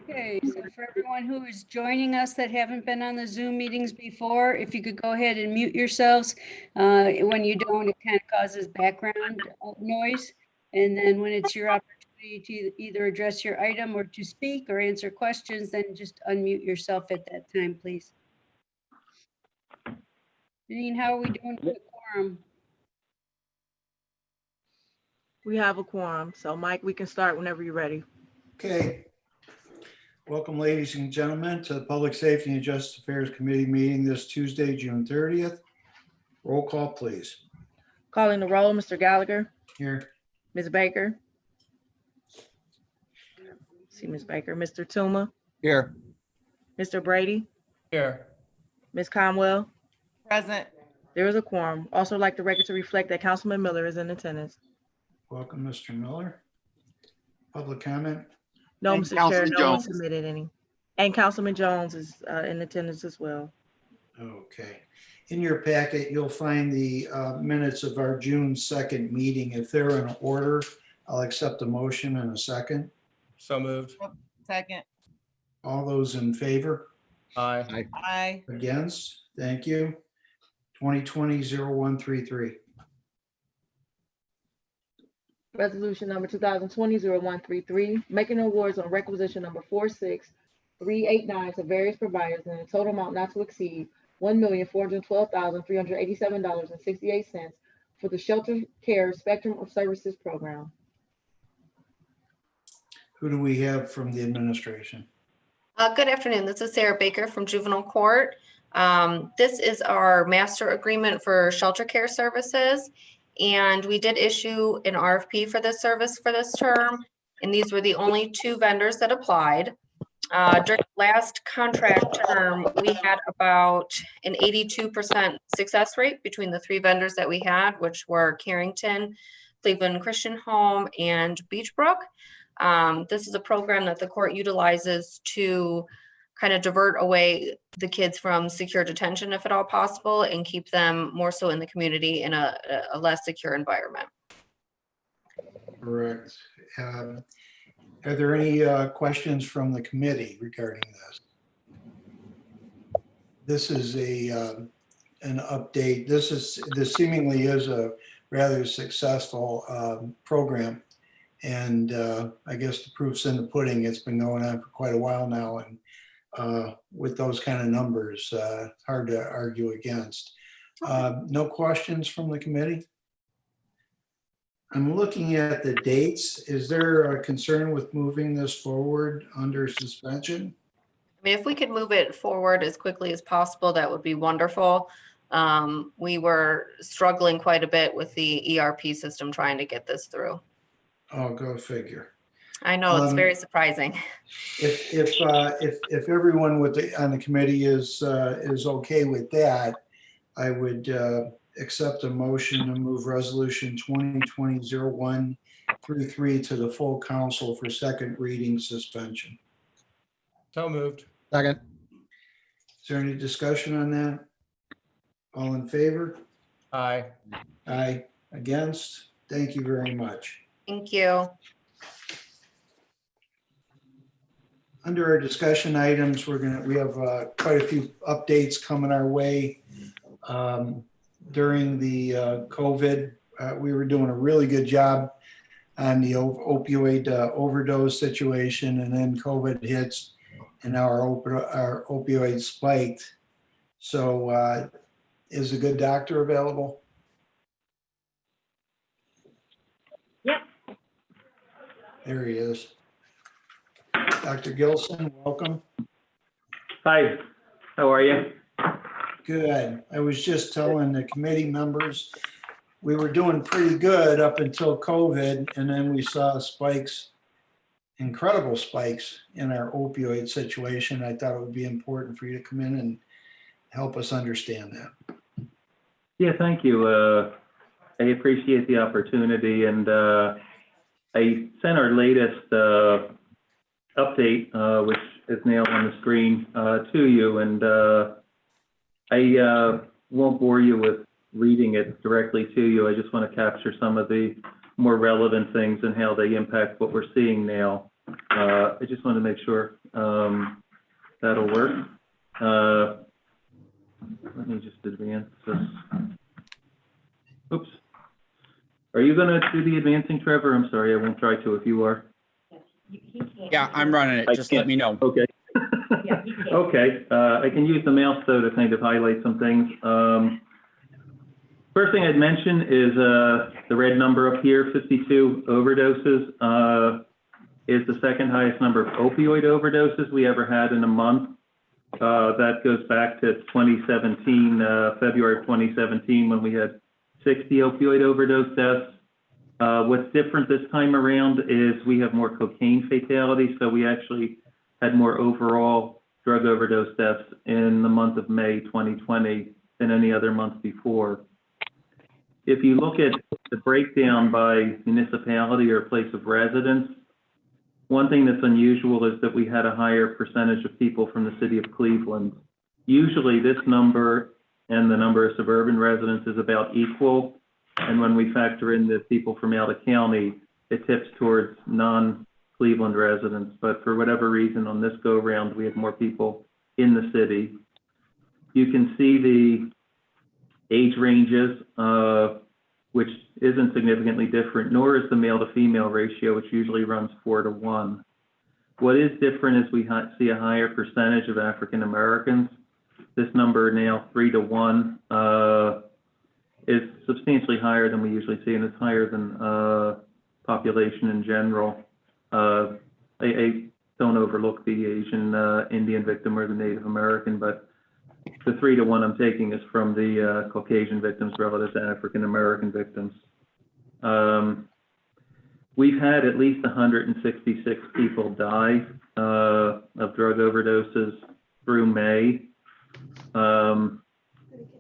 Okay, so for everyone who is joining us that haven't been on the Zoom meetings before, if you could go ahead and mute yourselves. When you don't, it kind of causes background noise. And then when it's your opportunity to either address your item or to speak or answer questions, then just unmute yourself at that time, please. Janine, how are we doing with the quorum? We have a quorum. So Mike, we can start whenever you're ready. Okay. Welcome, ladies and gentlemen, to the Public Safety and Justice Affairs Committee meeting this Tuesday, June 30th. Roll call, please. Calling the roll, Mr. Gallagher, Here. Ms. Baker. See Ms. Baker, Mr. Tuma, Here. Mr. Brady, Here. Ms. Conwell. Present. There is a quorum. Also like the record to reflect that Councilman Miller is in attendance. Welcome, Mr. Miller. Public comment? No, And Mr. Chair, Councilman no one Jones. submitted any. And Councilman Jones is in attendance as well. Okay. In your packet, you'll find the minutes of our June 2nd meeting. If they're in order, I'll accept a motion in a second. So moved. Second. All those in favor? Aye. Aye. Against? Thank you. 2020-0133. Resolution number 2020-0133, making awards on requisition number 46389 to various providers in a total amount not to exceed $1,412,387.68 for the Shelter Care Spectrum of Services Program. Who do we have from the administration? Good afternoon. This is Sarah Baker from Juvenile Court. This is our master agreement for shelter care services. And we did issue an RFP for this service for this term. And these were the only two vendors that applied. During the last contract term, we had about an 82% success rate between the three vendors that we had, which were Carrington, Cleveland Christian Home, and Beachbrook. This is a program that the court utilizes to kind of divert away the kids from secure detention, if at all possible, and keep them more so in the community in a less secure environment. Correct. Are there any questions from the committee regarding this? This is an update. This seemingly is a rather successful program. And I guess the proof's in the pudding. It's been going on for quite a while now. And with those kind of numbers, hard to argue against. No questions from the committee? I'm looking at the dates. Is there a concern with moving this forward under suspension? I mean, if we could move it forward as quickly as possible, that would be wonderful. We were struggling quite a bit with the ERP system trying to get this through. Oh, go figure. I know, it's very surprising. If everyone on the committee is okay with that, I would accept a motion to move resolution 2020-0133 to the full council for second reading suspension. So moved. Second. Is there any discussion on that? All in favor? Aye. Aye. Against? Thank you very much. Thank you. Under our discussion items, we have quite a few updates coming our way. During the COVID, we were doing a really good job on the opioid overdose situation, and then COVID hits and our opioid spiked. So is a good doctor available? Yep. There he is. Dr. Gilson, welcome. Hi, how are you? Good. I was just telling the committee members, we were doing pretty good up until COVID, and then we saw spikes, incredible spikes in our opioid situation. I thought it would be important for you to come in and help us understand that. Yeah, thank you. I appreciate the opportunity, and I sent our latest update, which is now on the screen, to you, and I won't bore you with reading it directly to you. I just want to capture some of the more relevant things and how they impact what we're seeing now I just want to make sure that'll work. Let me just advance this. Oops. Are you going to do the advancing, Trevor? I'm sorry, I won't try to if you are. Yeah, I'm running it. Just let me know. Okay. Okay. I can use the mouse though to kind of highlight some things. First thing I'd mention is the red number up here, 52 overdoses, is the second highest number of opioid overdoses we ever had in a month. That goes back to 2017, February of 2017, when we had 60 opioid overdose deaths. What's different this time around is we have more cocaine fatalities, so we actually had more overall drug overdose deaths in the month of May 2020 than any other month before. If you look at the breakdown by municipality or place of residence, one thing that's unusual is that we had a higher percentage of people from the city of Cleveland. Usually this number and the number of suburban residents is about equal. And when we factor in the people from out of county, it tips towards non-Cleveland residents. But for whatever reason, on this go round, we have more people in the city. You can see the age ranges, which isn't significantly different, nor is the male to female ratio, which usually runs 4-to-1. What is different is we see a higher percentage of African Americans. This number now 3-to-1 is substantially higher than we usually see, and it's higher than population in general. I don't overlook the Asian Indian victim or the Native American, but the 3-to-1 I'm taking is from the Caucasian victims relative to African American victims. We've had at least 166 people die of drug overdoses through May.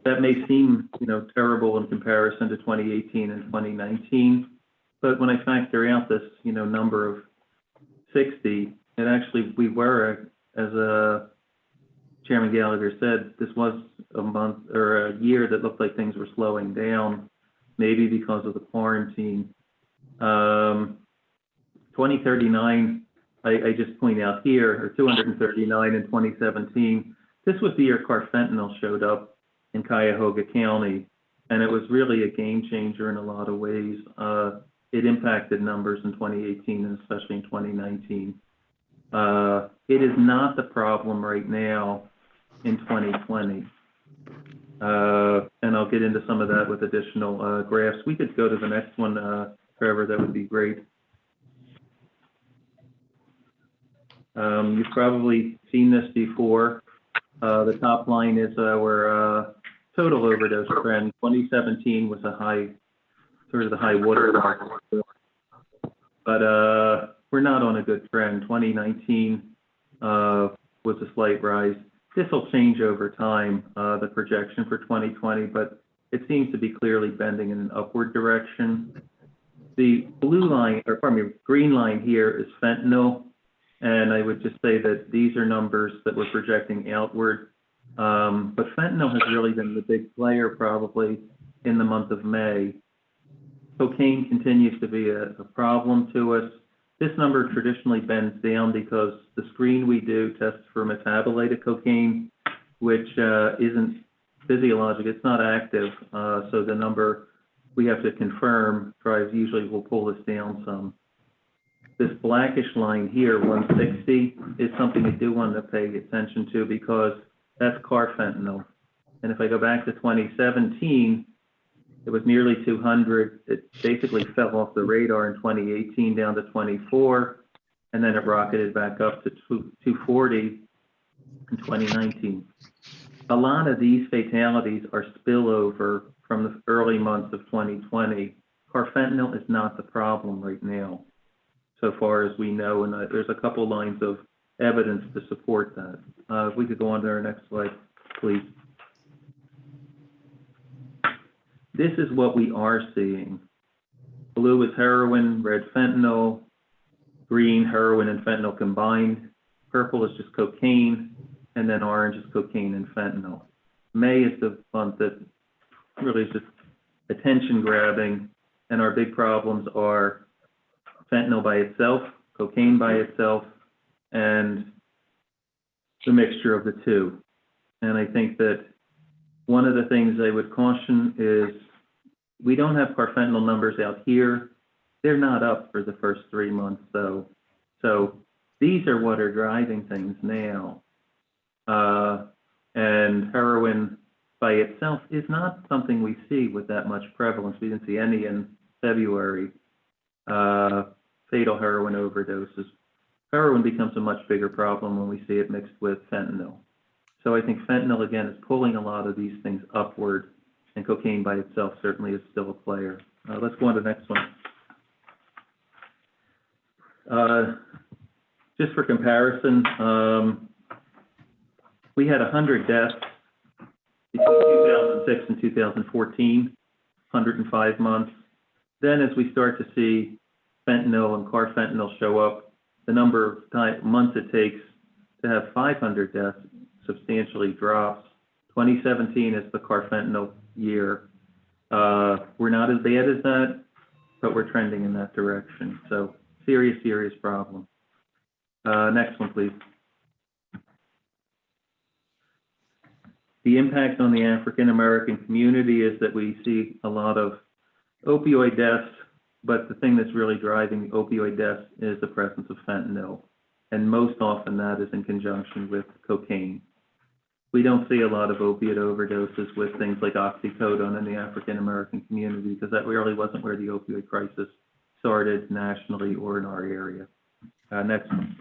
That may seem, terrible in comparison to 2018 and 2019, but when I factor out this, number of 60, it actually, we were, as Chairman Gallagher said, this was a month or a year that looked like things were slowing down, maybe because of the quarantine. 2039, I just point out here, or 239 in 2017, this was the year carfentanil showed up in Cuyahoga County, and it was really a game changer in a lot of ways. It impacted numbers in 2018 and especially in 2019. It is not the problem right now in 2020. And I'll get into some of that with additional graphs. We could go to the next one, Trevor, that would be great. You've probably seen this before. The top line is our total overdose trend. 2017 was a high, sort of the high water mark. But we're not on a good trend. 2019 was a slight rise. This will change over time, the projection for 2020, but it seems to be clearly bending in an upward direction. The blue line, or pardon me, green line here is fentanyl. And I would just say that these are numbers that we're projecting outward. But fentanyl has really been the big player probably in the month of May. Cocaine continues to be a problem to us. This number traditionally bends down because the screen we do tests for metabolite of cocaine, which isn't physiologic, it's not active. So the number we have to confirm usually will pull this down some. This blackish line here, 160, is something we do want to pay attention to because that's carfentanil. And if I go back to 2017, it was nearly 200. It basically fell off the radar in 2018 down to 24, and then it rocketed back up to 240 in 2019. A lot of these fatalities are spillover from the early months of 2020. Carfentanil is not the problem right now, so far as we know, and there's a couple lines of evidence to support that. If we could go on to our next slide, please. This is what we are seeing. Blue is heroin, red fentanyl, green heroin and fentanyl combined, purple is just cocaine, and then orange is cocaine and fentanyl. May is the month that really is just attention grabbing, and our big problems are fentanyl by itself, cocaine by itself, and the mixture of the two. And I think that one of the things I would caution is we don't have carfentanil numbers out here. They're not up for the first 3 months, though. So these are what are driving things now. And heroin by itself is not something we see with that much prevalence. We didn't see any in February. Fatal heroin overdoses. Heroin becomes a much bigger problem when we see it mixed with fentanyl. So I think fentanyl, again, is pulling a lot of these things upward, and cocaine by itself certainly is still a player. Let's go on to the next one. Just for comparison, we had 100 deaths between 2006 and 2014, 105 months. Then as we start to see fentanyl and carfentanil show up, the number of months it takes to have 500 deaths substantially drops. 2017 is the carfentanil year. We're not as bad as that, but we're trending in that direction. So serious, serious problem. Next one, please. The impact on the African-American community is that we see a lot of opioid deaths, but the thing that's really driving opioid deaths is the presence of fentanyl. And most often that is in conjunction with cocaine. We don't see a lot of opiate overdoses with things like oxycodone in the African-American community because that really wasn't where the opioid crisis started nationally or in our area. Next one.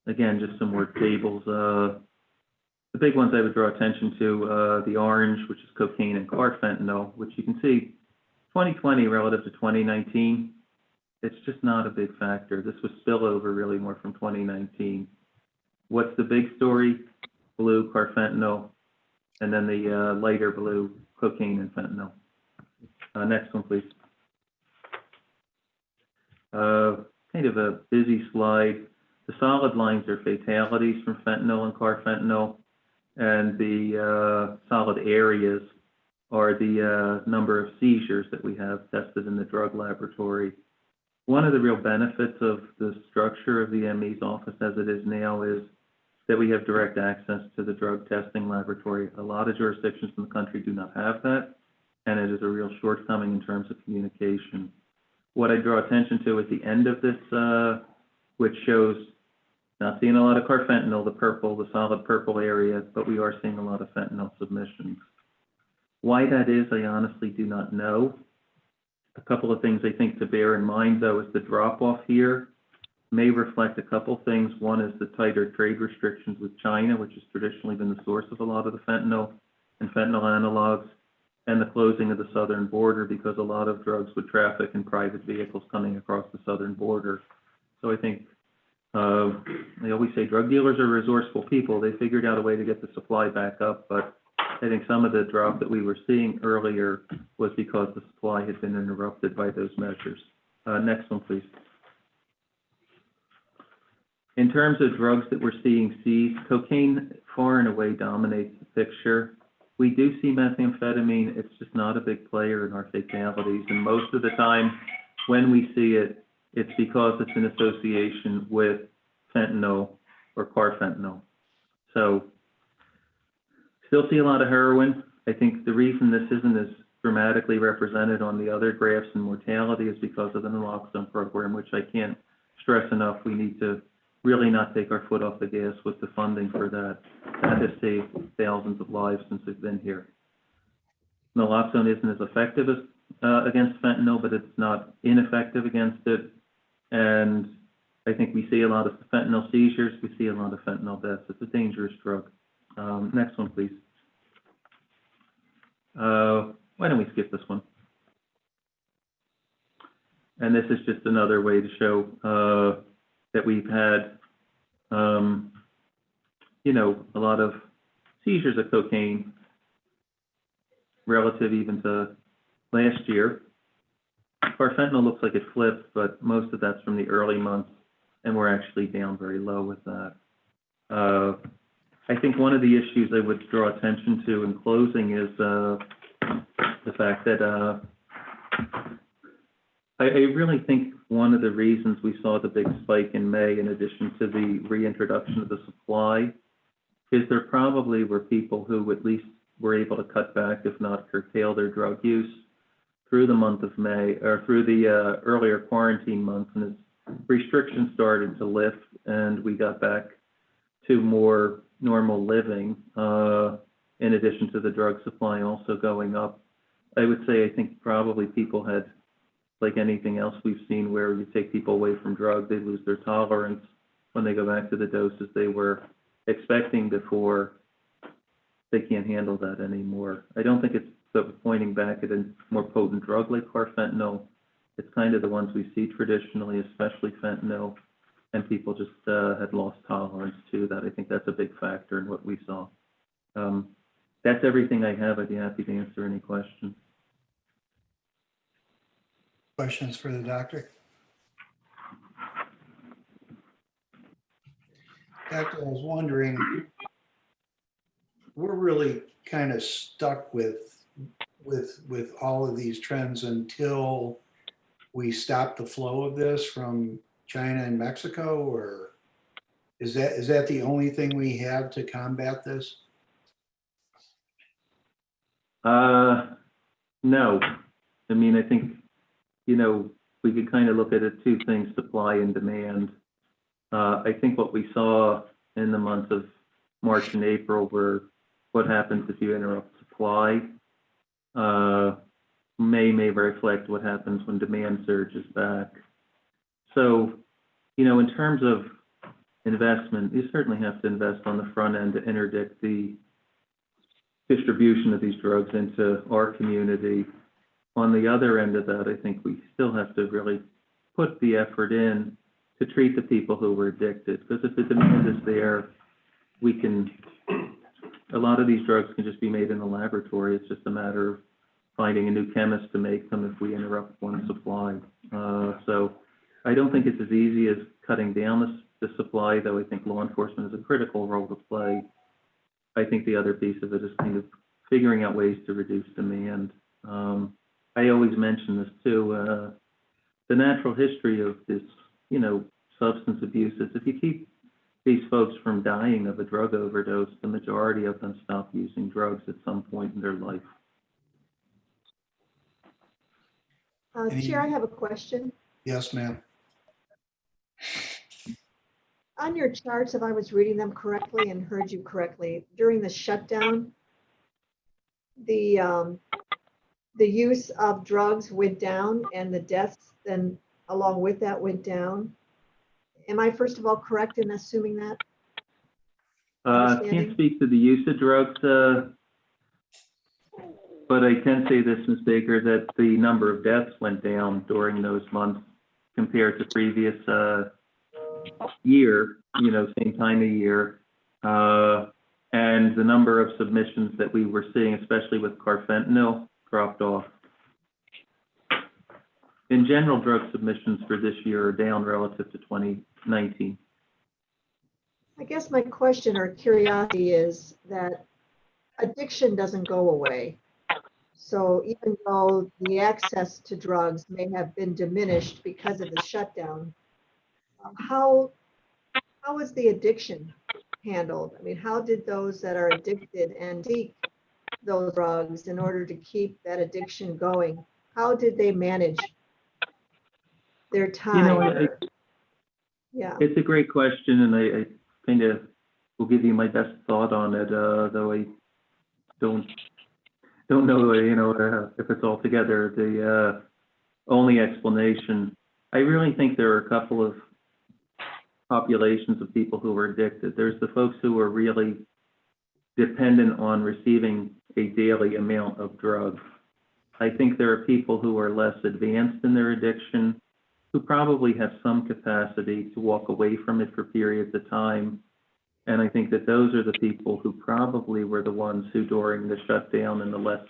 Again, just some more tables. The big ones I would draw attention to, the orange, which is cocaine and carfentanil, which you can see 2020 relative to 2019, it's just not a big factor. This was spillover really more from 2019. What's the big story? Blue, carfentanil, and then the lighter blue, cocaine and fentanyl. Next one, please. Kind of a busy slide. The solid lines are fatalities from fentanyl and carfentanil, and the solid areas are the number of seizures that we have tested in the drug laboratory. One of the real benefits of the structure of the ME's office as it is now is that we have direct access to the drug testing laboratory. A lot of jurisdictions in the country do not have that, and it is a real shortcoming in terms of communication. What I draw attention to at the end of this, which shows not seeing a lot of carfentanil, the purple, the solid purple area, but we are seeing a lot of fentanyl submissions. Why that is, I honestly do not know. A couple of things I think to bear in mind, though, is the drop-off here may reflect a couple things. One is the tighter trade restrictions with China, which has traditionally been the source of a lot of the fentanyl and fentanyl analogs, and the closing of the southern border because a lot of drugs would traffic in private vehicles coming across the southern border. So I think they always say drug dealers are resourceful people. They figured out a way to get the supply back up, but I think some of the drop that we were seeing earlier was because the supply had been interrupted by those measures. Next one, please. In terms of drugs that we're seeing seized, cocaine far and away dominates the picture. We do see methamphetamine. It's just not a big player in our fatalities. And most of the time when we see it, it's because it's in association with fentanyl or carfentanil. So still see a lot of heroin. I think the reason this isn't as dramatically represented on the other graphs in mortality is because of the naloxone program, which I can't stress enough. We need to really not take our foot off the gas with the funding for that. That has saved thousands of lives since we've been here. Naloxone isn't as effective as against fentanyl, but it's not ineffective against it. And I think we see a lot of fentanyl seizures. We see a lot of fentanyl deaths. It's a dangerous drug. Next one, please. Why don't we skip this one? And this is just another way to show that we've had, a lot of seizures of cocaine relative even to last year. Carfentanil looks like it flipped, but most of that's from the early months, and we're actually down very low with that. I think one of the issues I would draw attention to in closing is the fact that I really think one of the reasons we saw the big spike in May, in addition to the reintroduction of the supply, is there probably were people who at least were able to cut back, if not curtail, their drug use through the month of May, or through the earlier quarantine months, and as restrictions started to lift and we got back to more normal living, in addition to the drug supply also going up. I would say I think probably people had, like anything else we've seen where you take people away from drugs, they lose their tolerance when they go back to the doses they were expecting before. They can't handle that anymore. I don't think it's pointing back at a more potent drug like carfentanil. It's kind of the ones we see traditionally, especially fentanyl, and people just had lost tolerance to that. I think that's a big factor in what we saw. That's everything I have. I'd be happy to answer any questions. Questions for the doctor? Doctor, I was wondering, we're really kind of stuck with all of these trends until we stop the flow of this from China and Mexico, or is that the only thing we have to combat this? No. I mean, I think, we could kind of look at it two things, supply and demand. I think what we saw in the months of March and April were what happens if you interrupt supply. May reflect what happens when demand surges back. So, in terms of investment, you certainly have to invest on the front end to interdict the distribution of these drugs into our community. On the other end of that, I think we still have to really put the effort in to treat the people who were addicted, because if the demand is there, a lot of these drugs can just be made in the laboratory. It's just a matter of finding a new chemist to make them if we interrupt one supply. So I don't think it's as easy as cutting down the supply, though I think law enforcement has a critical role to play. I think the other piece of it is kind of figuring out ways to reduce demand. I always mention this too, the natural history of this, substance abuse is if you keep these folks from dying of a drug overdose, the majority of them stop using drugs at some point in their life. Chair, I have a question. Yes, ma'am. On your charts, if I was reading them correctly and heard you correctly, during the shutdown, the use of drugs went down and the deaths then along with that went down. Am I first of all correct in assuming that? Can't speak to the use of drugs, but I can say this, Ms. Baker, that the number of deaths went down during those months compared to previous year, same time of year. And the number of submissions that we were seeing, especially with carfentanil, dropped off. In general, drug submissions for this year are down relative to 2019. I guess my question or curiosity is that addiction doesn't go away. So even though the access to drugs may have been diminished because of the shutdown, how is the addiction handled? I mean, how did those that are addicted and seek those drugs in order to keep that addiction going? How did they manage their time? Yeah, it's a great question, and I kind of will give you my best thought on it, though I don't know, if it's altogether the only explanation. I really think there are a couple of populations of people who are addicted. There's the folks who are really dependent on receiving a daily amount of drugs. I think there are people who are less advanced in their addiction, who probably have some capacity to walk away from it for periods of time. And I think that those are the people who probably were the ones who, during the shutdown and the less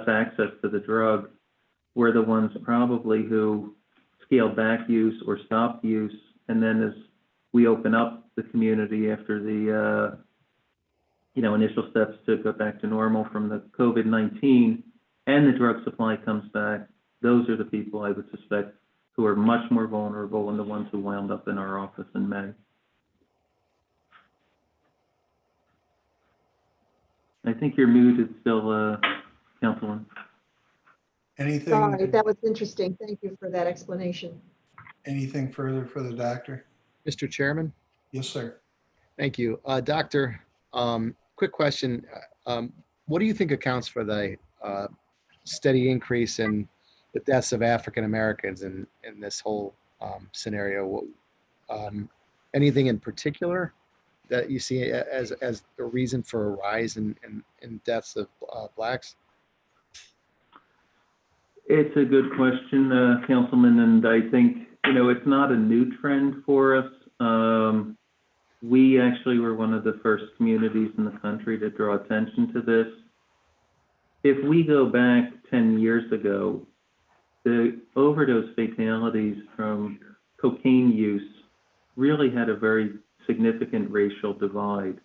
access to the drug, were the ones probably who scaled back use or stopped use. And then as we open up the community after the, initial steps to go back to normal from the COVID-19 and the drug supply comes back, those are the people I would suspect who are much more vulnerable and the ones who wound up in our office in May. I think you're muted still, Councilman. Anything, Sorry, that was interesting. Thank you for that explanation. anything further for the doctor? Mr. Chairman, Yes, sir. thank you. Doctor, quick question. What do you think accounts for the steady increase in the deaths of African Americans in this whole scenario? Anything in particular that you see as a reason for a rise in deaths of Blacks? It's a good question, Councilman, and I think, it's not a new trend for us. We actually were one of the first communities in the country to draw attention to this. If we go back 10 years ago, the overdose fatalities from cocaine use really had a very significant racial divide.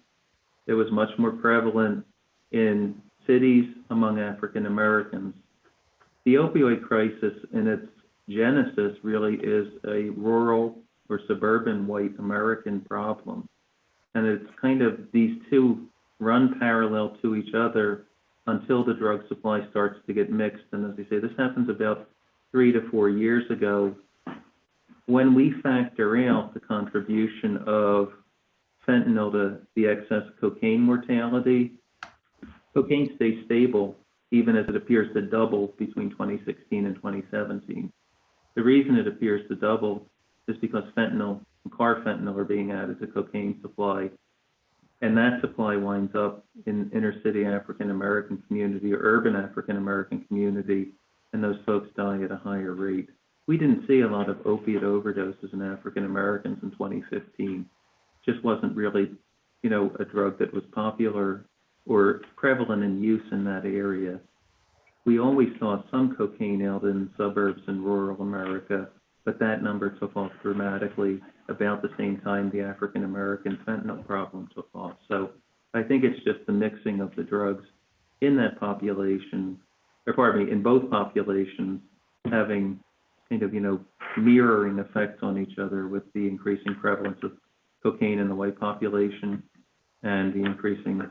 It was much more prevalent in cities among African Americans. The opioid crisis in its genesis really is a rural or suburban white American problem. And it's kind of these two run parallel to each other until the drug supply starts to get mixed. And as I say, this happens about 3 to 4 years ago. When we factor out the contribution of fentanyl to the excess cocaine mortality, cocaine stays stable even as it appears to double between 2016 and 2017. The reason it appears to double is because fentanyl and carfentanil are being added to cocaine supply. And that supply winds up in inner city African American community or urban African American community, and those folks die at a higher rate. We didn't see a lot of opiate overdoses in African Americans in 2015. Just wasn't really, a drug that was popular or prevalent in use in that area. We always saw some cocaine out in suburbs in rural America, but that number took off dramatically about the same time the African American fentanyl problem took off. So I think it's just the mixing of the drugs in that population, in both populations, having kind of, mirroring effects on each other with the increasing prevalence of cocaine in the white population and the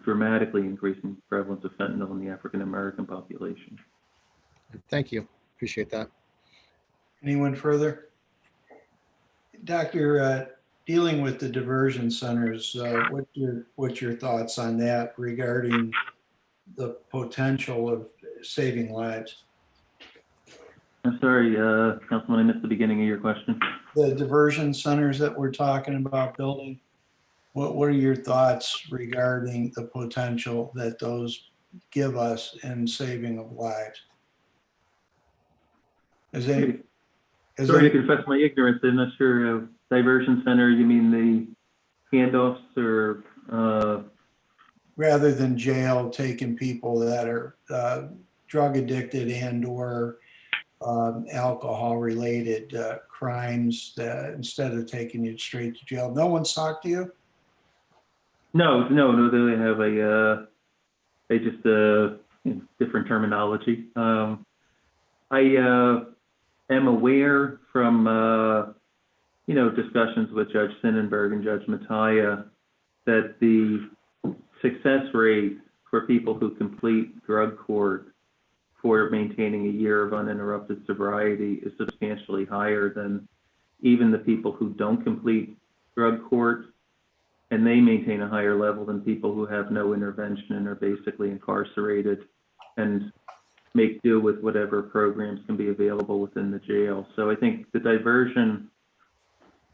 dramatically increasing prevalence of fentanyl in the African American population. Thank you. Appreciate that. Anyone further? Doctor, dealing with the diversion centers, what's your thoughts on that regarding the potential of saving lives? I'm sorry, Councilman, I missed the beginning of your question. The diversion centers that we're talking about building, what are your thoughts regarding the potential that those give us in saving of lives? Sorry to confess my ignorance. I'm not sure. Diversion center, you mean the handoffs or? Rather than jail, taking people that are drug addicted and or alcohol related crimes, that instead of taking you straight to jail. No one's talked to you? No, they have different terminology. I am aware from, discussions with Judge Sinnenberg and Judge Mattia that the success rate for people who complete drug court for maintaining a year of uninterrupted sobriety is substantially higher than even the people who don't complete drug court, and they maintain a higher level than people who have no intervention and are basically incarcerated and make do with whatever programs can be available within the jail. So I think the diversion,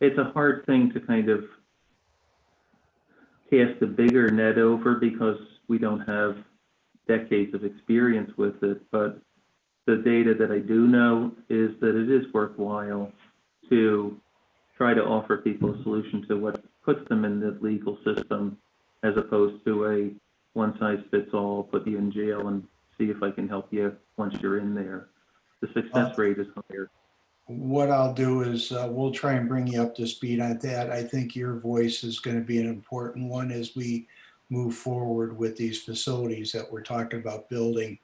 it's a hard thing to kind of cast a bigger net over because we don't have decades of experience with it, but the data that I do know is that it is worthwhile to try to offer people a solution to what puts them in the legal system as opposed to a one-size-fits-all, put you in jail and see if I can help you once you're in there. The success rate is higher. What I'll do is we'll try and bring you up to speed on that. I think your voice is going to be an important one as we move forward with these facilities that we're talking about building.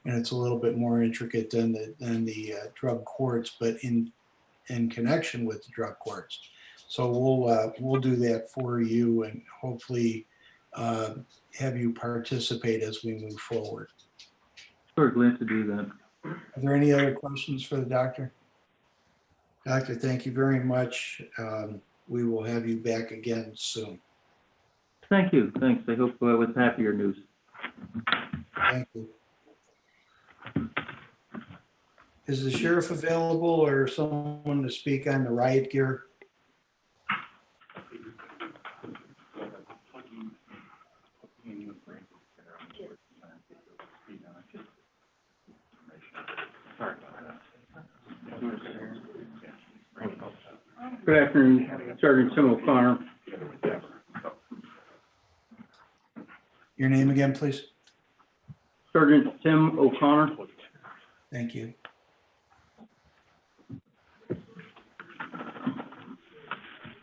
and it's a little bit more intricate than the drug courts, but in connection with the drug courts. So we'll do that for you and hopefully have you participate as we move forward. Sure, glad to do that. Are there any other questions for the doctor? Doctor, thank you very much. We will have you back again soon. Thank you. Thanks. I hope with happier news. Thank you. Is the sheriff available or someone to speak on the riot gear? Good afternoon, Sergeant Tim O'Connor. Your name again, please? Sergeant Tim O'Connor. Thank you. Could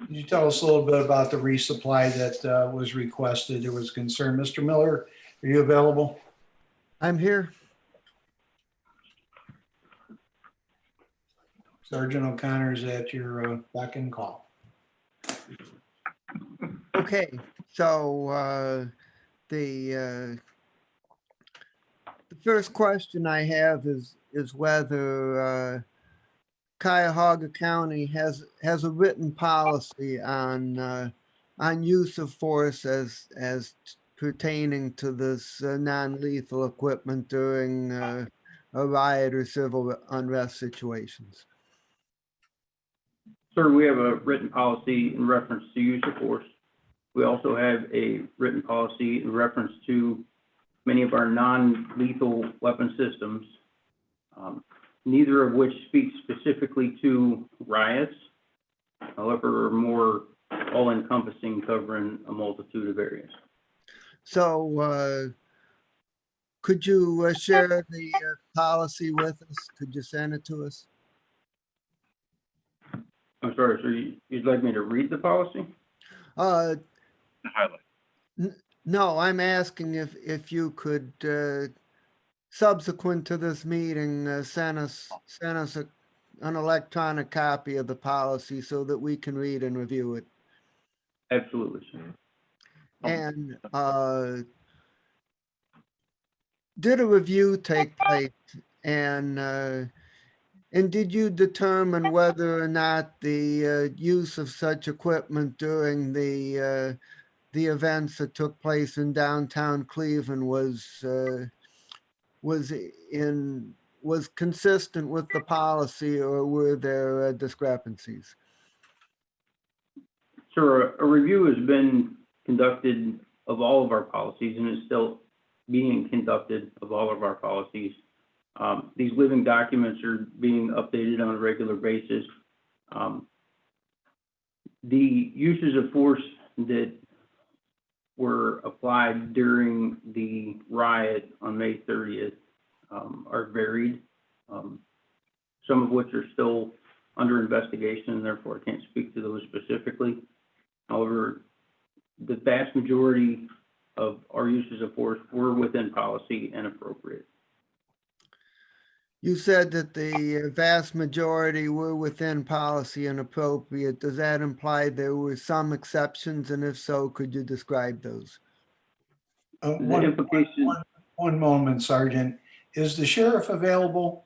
you tell us a little bit about the resupply that was requested? There was concern. Mr. Miller, are you available? I'm here. Sergeant O'Connor is at your beck and call. Okay, so the first question I have is whether Cuyahoga County has a written policy on use of force as pertaining to this non-lethal equipment during a riot or civil unrest situations. Sir, we have a written policy in reference to use of force. We also have a written policy in reference to many of our non-lethal weapon systems, neither of which speak specifically to riots, however, are more all-encompassing, covering a multitude of areas. So could you share the policy with us? Could you send it to us? I'm sorry, sir, you'd like me to read the policy? No, I'm asking if you could, subsequent to this meeting, send us an electronic copy of the policy so that we can read and review it. Absolutely, sir. And did a review take place, and did you determine whether or not the use of such equipment during the events that took place in downtown Cleveland was consistent with the policy, or were there discrepancies? Sir, a review has been conducted of all of our policies and is still being conducted of all of our policies. These living documents are being updated on a regular basis. The uses of force that were applied during the riot on May 30th are varied, some of which are still under investigation, and therefore I can't speak to those specifically. However, the vast majority of our uses of force were within policy and appropriate. You said that the vast majority were within policy and appropriate. Does that imply there were some exceptions? And if so, could you describe those? One moment, Sergeant. Is the sheriff available?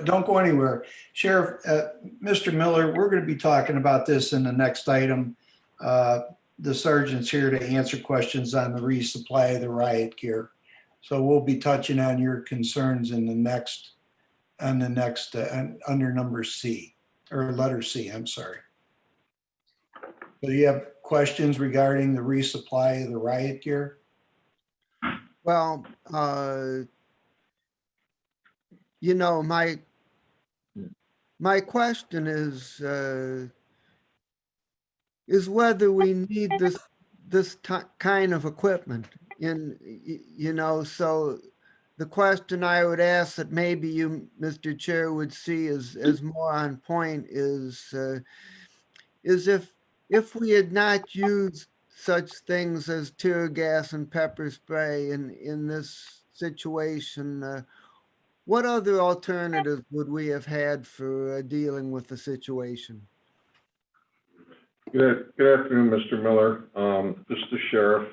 Don't go anywhere. Sheriff, Mr. Miller, we're going to be talking about this in the next item. The sergeant's here to answer questions on the resupply of the riot gear. So we'll be touching on your concerns in the next, under number C, or letter C, I'm sorry. So you have questions regarding the resupply of the riot gear? Well, you know, my question is whether we need this kind of equipment. You know, so the question I would ask that maybe you, Mr. Chair, would see as more on point is if we had not used such things as tear gas and pepper spray in this situation, what other alternatives would we have had for dealing with the situation? Good afternoon, Mr. Miller. This is the sheriff.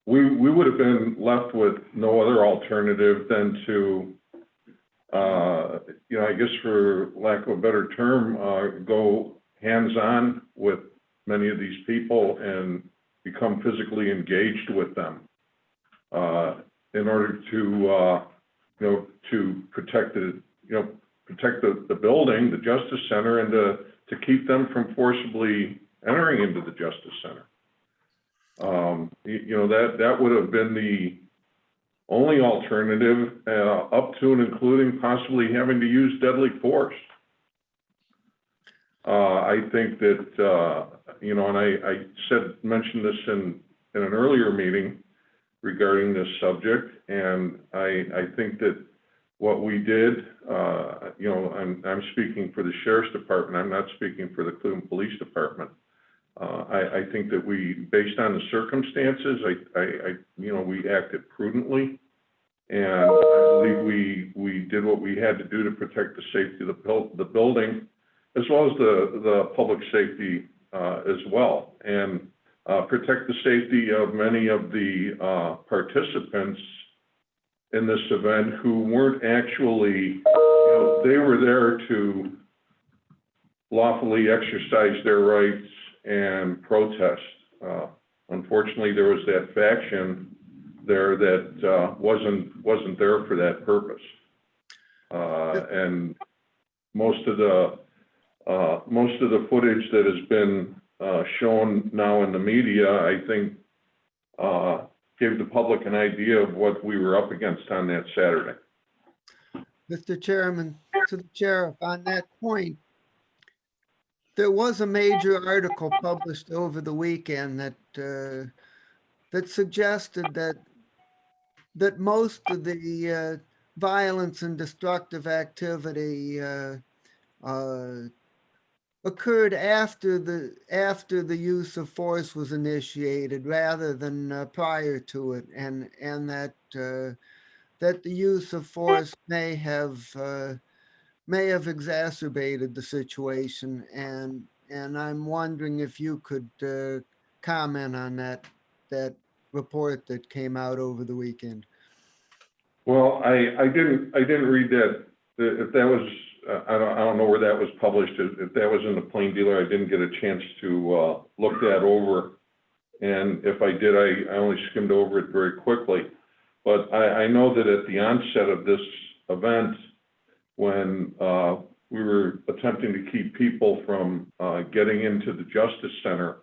We would have been left with no other alternative than to, I guess for lack of a better term, go hands-on with many of these people and become physically engaged with them in order to, to protect the building, the Justice Center, and to keep them from forcibly entering into the Justice Center. That would have been the only alternative, up to and including possibly having to use deadly force. I think that, and I mentioned this in an earlier meeting regarding this subject, and I think that what we did, I'm speaking for the Sheriff's Department, I'm not speaking for the Cleveland Police Department. I think that based on the circumstances, we acted prudently, and I believe we did what we had to do to protect the safety of the building, as well as the public safety as well, and protect the safety of many of the participants in this event who weren't actually, they were there to lawfully exercise their rights and protest. Unfortunately, there was that faction there that wasn't there for that purpose, and most of the footage that has been shown now in the media, I think, gave the public an idea of what we were up against on that Saturday. Mr. Chairman, to the sheriff, on that point, there was a major article published over the weekend that suggested that most of the violence and destructive activity occurred after the use of force was initiated rather than prior to it, and that the use of force may have exacerbated the situation, and I'm wondering if you could comment on that report that came out over the weekend. Well, I didn't read that. If that was, I don't know where that was published. If that was in the Plain Dealer, I didn't get a chance to look that over. And if I did, I only skimmed over it very quickly. But I know that at the onset of this event, when we were attempting to keep people from getting into the Justice Center,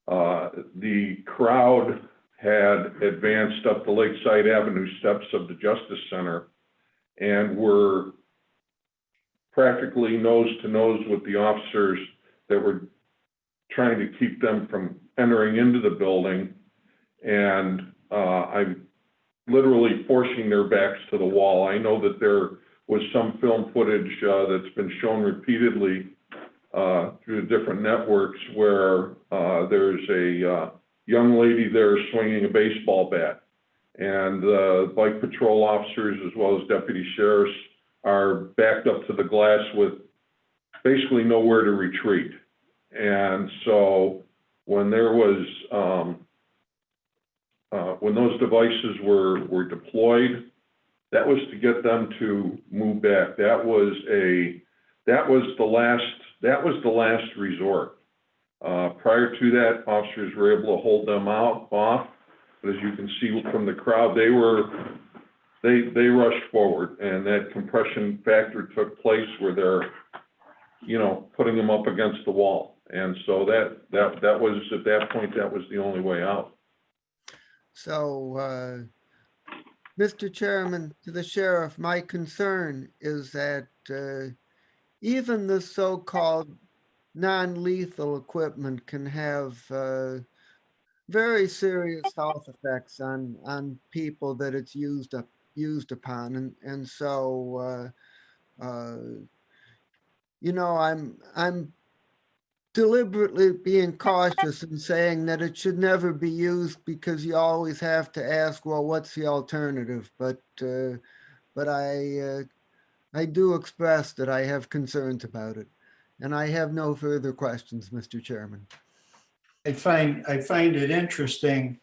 the crowd had advanced up the Lakeside Avenue steps of the Justice Center and were practically nose to nose with the officers that were trying to keep them from entering into the building, and I'm literally forcing their backs to the wall. I know that there was some film footage that's been shown repeatedly through the different networks where there's a young lady there swinging a baseball bat, and the bike patrol officers as well as deputy sheriffs are backed up to the glass with basically nowhere to retreat. And so when there was when those devices were deployed, that was to get them to move back. That was the last resort. Prior to that, officers were able to hold them off. But as you can see from the crowd, they rushed forward, and that compression factor took place where they're, putting them up against the wall. And so that was, at that point, that was the only way out. So, Mr. Chairman, to the sheriff, my concern is that even the so-called non-lethal equipment can have very serious health effects on people that it's used upon, and so I'm deliberately being cautious and saying that it should never be used because you always have to ask, well, what's the alternative? But I do express that I have concerns about it, and I have no further questions, Mr. Chairman. I find it interesting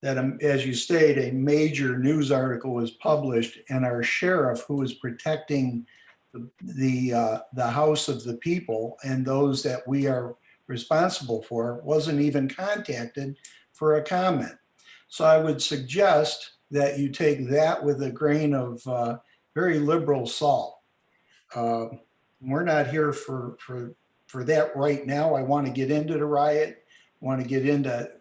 that, as you state, a major news article was published, and our sheriff, who is protecting the house of the people and those that we are responsible for, wasn't even contacted for a comment. So I would suggest that you take that with a grain of very liberal salt. We're not here for that right now. I want to get into the riot, want to get into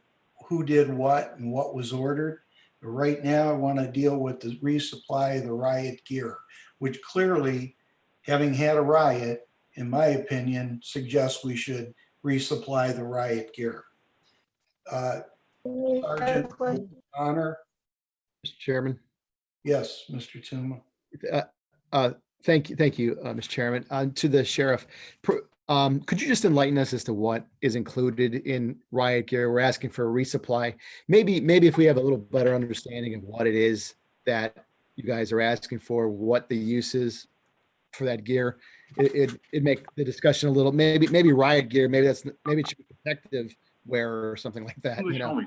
who did what and what was ordered. But right now, I want to deal with the resupply of the riot gear, which clearly, having had a riot, in my opinion, suggests we should resupply the riot gear. Sergeant Honor? Mr. Chairman. Yes, Mr. Tuma. Thank you, Mr. Chairman. To the sheriff, could you just enlighten us as to what is included in riot gear? We're asking for a resupply. Maybe if we have a little better understanding of what it is that you guys are asking for, what the use is for that gear, it make the discussion a little, maybe riot gear, maybe it should be protective wear or something like that. You know?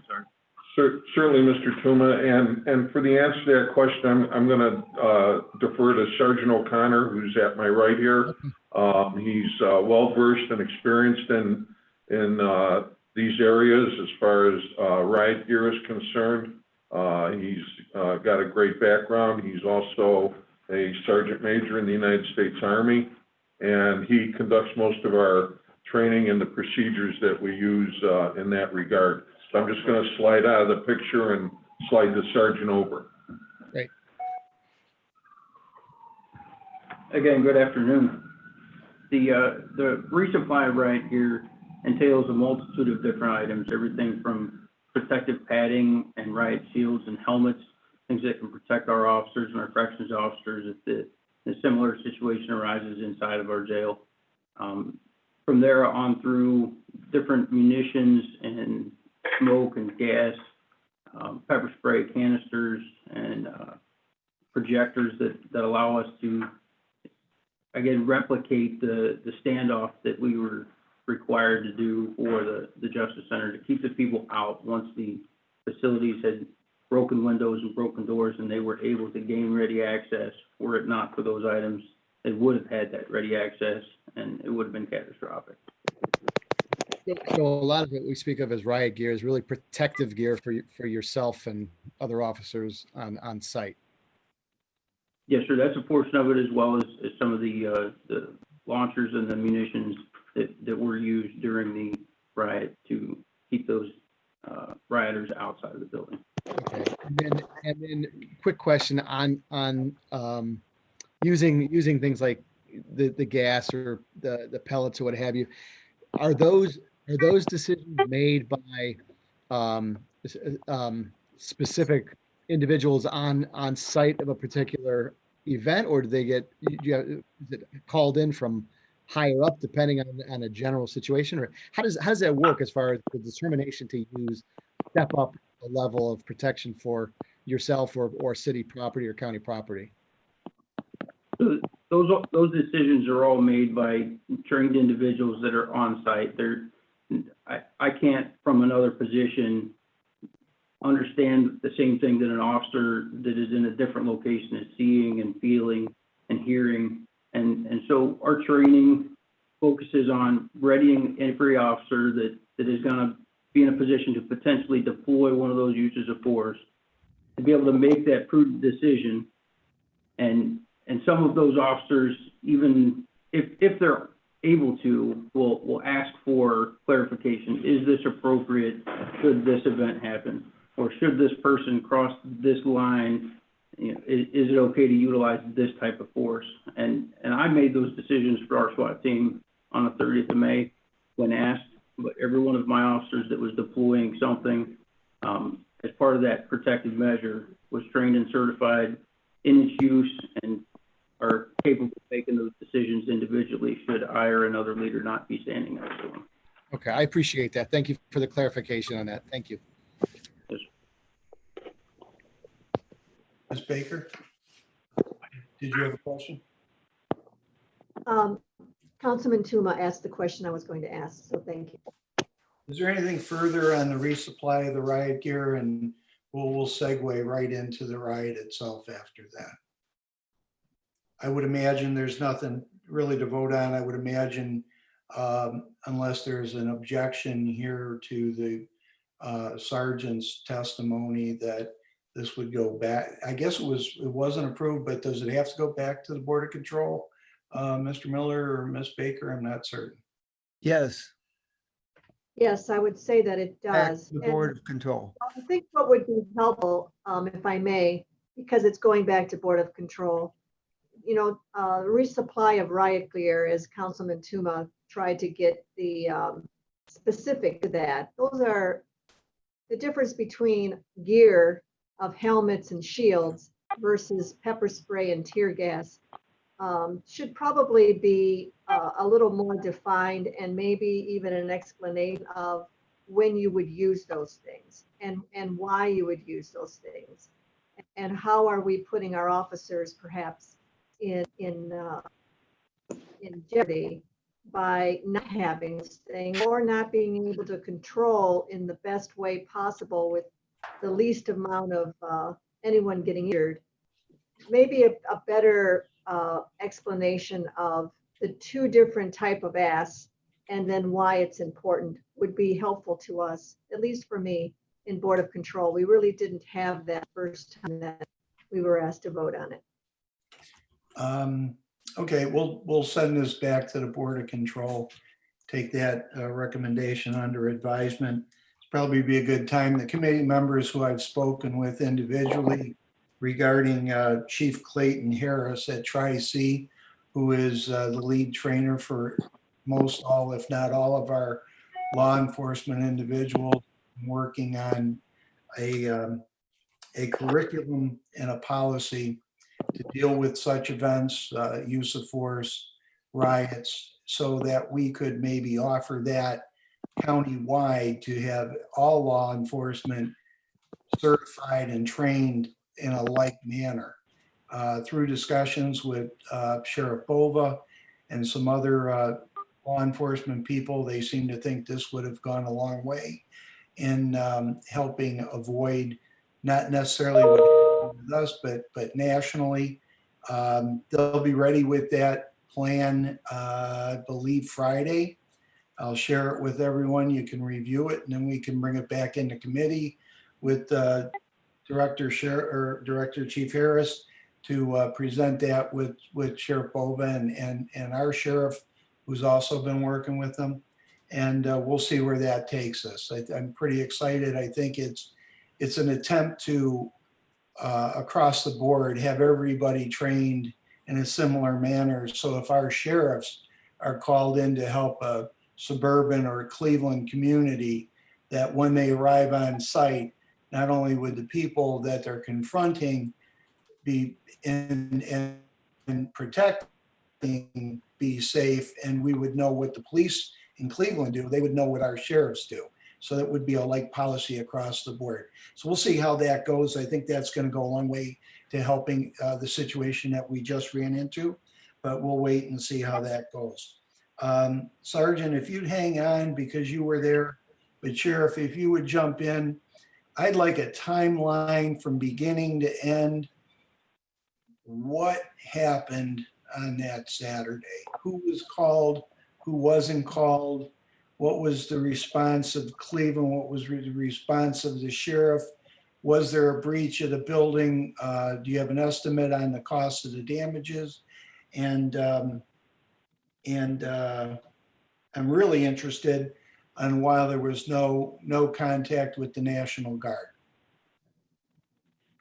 Certainly, Mr. Tuma, and for the answer to that question, I'm going to defer to Sergeant O'Connor, who's at my right here. He's well versed and experienced in these areas as far as riot gear is concerned. He's got a great background. He's also a sergeant major in the United States Army, and he conducts most of our training and the procedures that we use in that regard. So I'm just going to slide out of the picture and slide the sergeant over. Great. Again, good afternoon. The resupply riot gear entails a multitude of different items, everything from protective padding and riot shields and helmets, things that can protect our officers and our corrections officers if a similar situation arises inside of our jail. From there on through different munitions and smoke and gas, pepper spray canisters, and projectors that allow us to, again, replicate the standoff that we were required to do for the Justice Center, to keep the people out once the facilities had broken windows and broken doors and they were able to gain ready access. Were it not for those items, they would have had that ready access and it would have been catastrophic. So a lot of it we speak of as riot gear is really protective gear for yourself and other officers on site. Yes, sir. That's a portion of it, as well as some of the launchers and the munitions that were used during the riot to keep those rioters outside of the building. Okay. And then quick question on using things like the gas or the pellets or what have you. Are those decisions made by specific individuals on site of a particular event, or do they is it called in from higher up depending on a general situation, or how does that work as far as the determination to step up a level of protection for yourself or city property or county property? Those decisions are all made by trained individuals that are on site. I can't, from another position, understand the same thing that an officer that is in a different location is seeing and feeling and hearing. And so our training focuses on readying every officer that is going to be in a position to potentially deploy one of those uses of force, to be able to make that prudent decision. And some of those officers, even if they're able to, will ask for clarification. Is this appropriate? Should this event happen? Or should this person cross this line? You know, is it okay to utilize this type of force? And I made those decisions for our SWAT team on the 30th of May when asked, but every one of my officers that was deploying something as part of that protective measure was trained and certified in its use and are capable of making those decisions individually should I or another leader not be standing next to them. Okay, I appreciate that. Thank you for the clarification on that. Thank you. Ms. Baker? Did you have a question? Councilman Tuma asked the question I was going to ask, so thank you. Is there anything further on the resupply of the riot gear? And we'll segue right into the riot itself after that. I would imagine there's nothing really to vote on. I would imagine unless there's an objection here to the sergeant's testimony that this would go back. I guess it wasn't approved, but does it have to go back to the Board of Control? Mr. Miller or Ms. Baker, I'm not certain. Yes, Yes, I would say that it back does. to the And Board of Control. I think what would be helpful, if I may, because it's going back to Board of Control, resupply of Riot Gear, as Councilman Tuma tried to get the specific to that. Those are the difference between gear of helmets and shields versus pepper spray and tear gas. Should probably be a little more defined, and maybe even an explanation of when you would use those things and why you would use those things, and how are we putting our officers perhaps in jeopardy by not having this thing or not being able to control in the best way possible with the least amount of anyone getting injured. Maybe a better explanation of the two different type of asks and then why it's important would be helpful to us, at least for me, in Board of Control. We really didn't have that first time that we were asked to vote on it. Okay, we'll send this back to the Board of Control, take that recommendation under advisement. It's probably be a good time. The committee members who I've spoken with individually regarding Chief Clayton Harris at Tri-C, who is the lead trainer for most all, if not all, of our law enforcement individuals, working on a curriculum and a policy to deal with such events, use of force, riots, so that we could maybe offer that countywide to have all law enforcement certified and trained in a like manner. Through discussions with Sheriff Bova and some other law enforcement people, they seem to think this would have gone a long way in helping avoid, not necessarily what happened with us, but nationally. They'll be ready with that plan, I believe Friday. I'll share it with everyone. You can review it, and then we can bring it back into committee with Director Chief Harris to present that with Sheriff Bova and our sheriff, who's also been working with them. And we'll see where that takes us. I'm pretty excited. I think it's an attempt to, across the board, have everybody trained in a similar manner. So if our sheriffs are called in to help a suburban or Cleveland community, that when they arrive on site, not only would the people that they're confronting be in protecting be safe, and we would know what the police in Cleveland do, they would know what our sheriffs do. So that would be a like policy across the board. So we'll see how that goes. I think that's going to go a long way to helping the situation that we just ran into, but we'll wait and see how that goes. Sergeant, if you'd hang on because you were there, but Sheriff, if you would jump in, I'd like a timeline from beginning to end. What happened on that Saturday? Who was called? Who wasn't called? What was the response of Cleveland? What was the response of the sheriff? Was there a breach of the building? Do you have an estimate on the cost of the damages? And I'm really interested on why there was no contact with the National Guard.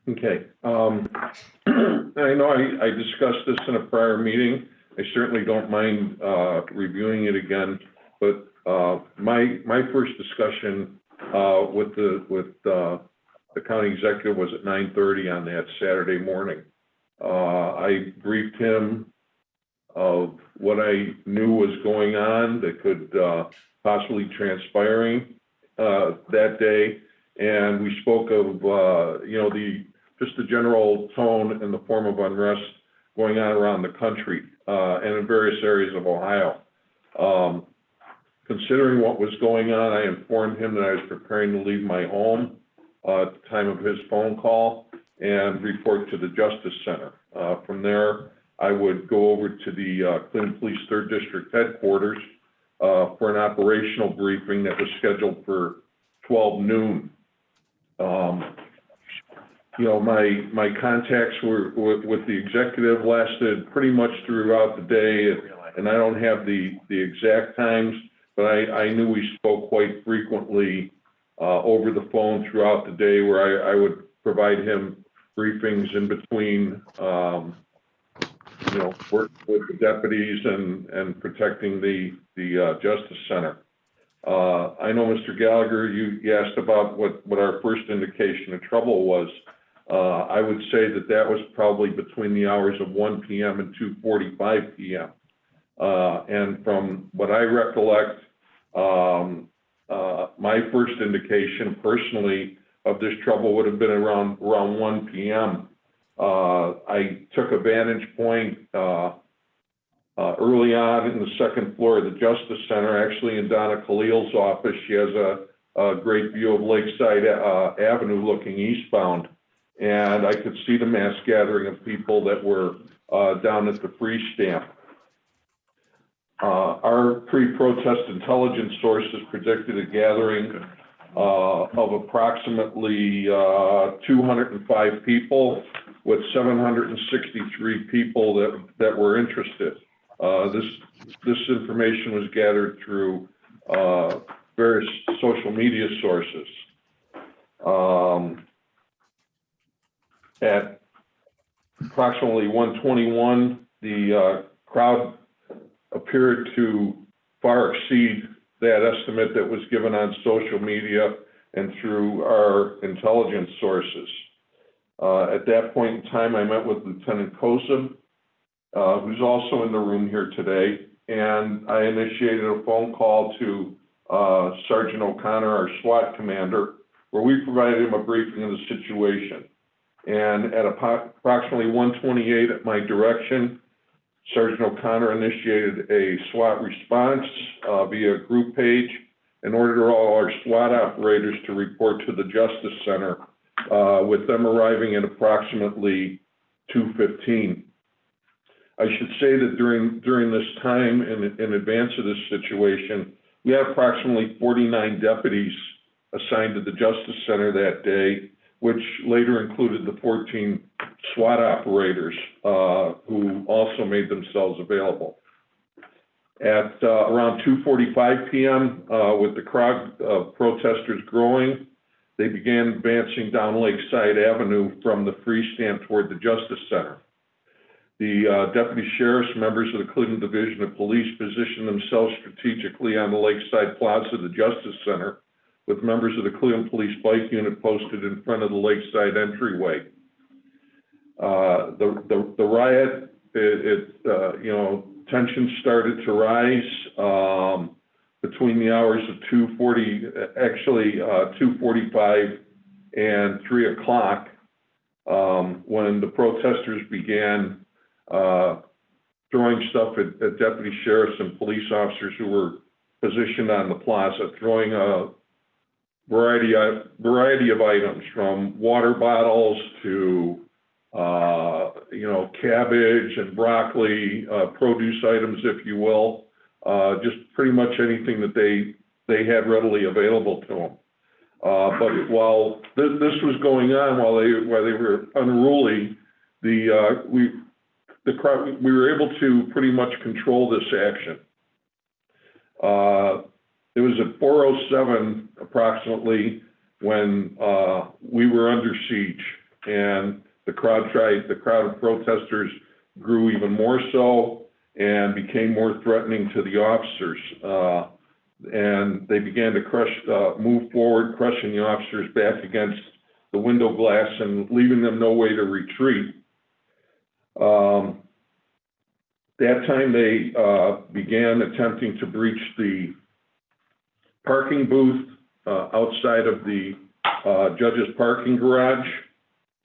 Okay. I know I discussed this in a prior meeting. I certainly don't mind reviewing it again, but my first discussion with the county executive was at 9:30 on that Saturday morning. I briefed him what I knew was going on that could possibly transpiring that day. And we spoke of, you know, just the general tone and the form of unrest going on around the country and in various areas of Ohio. Considering what was going on, I informed him that I was preparing to leave my home at the time of his phone call and report to the Justice Center. From there, I would go over to the Cleveland Police 3rd District headquarters for an operational briefing that was scheduled for 12 noon. You know, my contacts with the executive lasted pretty much throughout the day, and I don't have the exact times, but I knew we spoke quite frequently over the phone throughout the day, where I would provide him briefings in between, you know, work with the deputies and protecting the Justice Center. I know, Mr. Gallagher, you asked about what our first indication of trouble was. I would say that was probably between the hours of 1 p.m. and 2:45 p.m. And from what I recollect, my first indication personally of this trouble would have been around 1 p.m. I took a vantage point early on in the second floor of the Justice Center, actually in Donna Khalil's office. She has a great view of Lakeside Avenue looking eastbound. And I could see the mass gathering of people that were down at the Free Stamp. Our pre-protest intelligence sources predicted a gathering of approximately 205 people, with 763 people that were interested. This information was gathered through various social media sources. At approximately 1:21, the crowd appeared to far exceed that estimate that was given on social media and through our intelligence sources. At that point in time, I met with Lieutenant Kosa, who's also in the room here today, and I initiated a phone call to Sergeant O'Connor, our SWAT commander, where we provided him a briefing of the situation. And at approximately 1:28 at my direction, Sergeant O'Connor initiated a SWAT response via group page and ordered all our SWAT operators to report to the Justice Center, with them arriving at approximately 2:15. I should say that during this time, in advance of this situation, we had approximately 49 deputies assigned to the Justice Center that day, which later included the 14 SWAT operators who also made themselves available. At around 2:45 p.m., with the crowd of protesters growing, they began advancing down Lakeside Avenue from the Free Stamp toward the Justice Center. The deputy sheriffs, members of the Cleveland Division of Police, positioned themselves strategically on the Lakeside Plaza of the Justice Center, with members of the Cleveland Police Bike Unit posted in front of the Lakeside entryway. The riot, you know, tensions started to rise between the hours of 2:45 and 3 o'clock, when the protesters began throwing stuff at deputy sheriffs and police officers who were positioned on the plaza, throwing a variety of items, from water bottles to you know, cabbage and broccoli, produce items, if you will, just pretty much anything that they had readily available to them. But while this was going on, while they were unruly, we were able to pretty much control this action. It was at 4:07 approximately when we were under siege, and the crowd of protesters grew even more so and became more threatening to the officers. And they began to move forward, crushing the officers back against the window glass and leaving them no way to retreat. that time they began attempting to breach the parking booth outside of the judge's parking garage,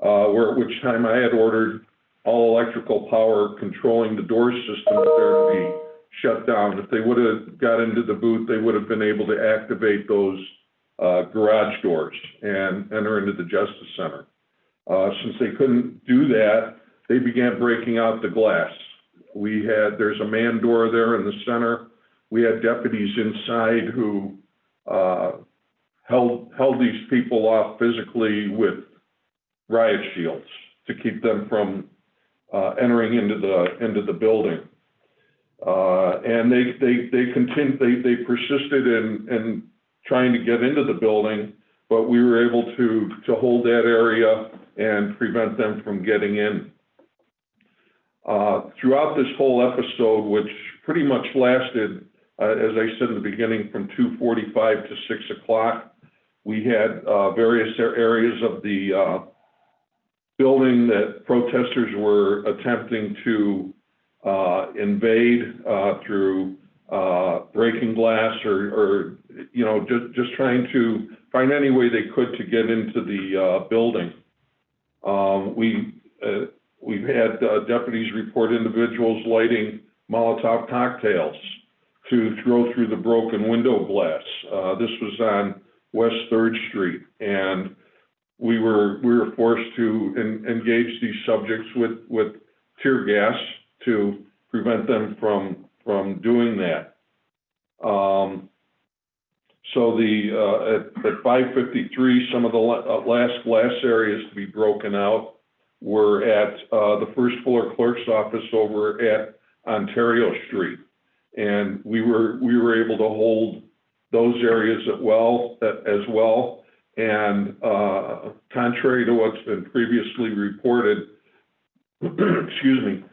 at which time I had ordered all electrical power controlling the door system there to be shut down. If they would have got into the booth, they would have been able to activate those garage doors and enter into the Justice Center. Since they couldn't do that, they began breaking out the glass. There's a man door there in the center. We had deputies inside who held these people off physically with riot shields to keep them from entering into the building. And they persisted in trying to get into the building, but we were able to hold that area and prevent them from getting in. Throughout this whole episode, which pretty much lasted, as I said in the beginning, from 2:45 to 6 o'clock, we had various areas of the building that protesters were attempting to invade through breaking glass or just trying to find any way they could to get into the building. We've had deputies report individuals lighting Molotov cocktails to throw through the broken window glass. This was on West 3rd Street, and we were forced to engage these subjects with tear gas to prevent them from doing that. So at 5:53, some of the last glass areas to be broken out were at the first floor clerk's office over at Ontario Street, and we were able to hold those areas as well. And contrary to what's been previously reported, excuse me,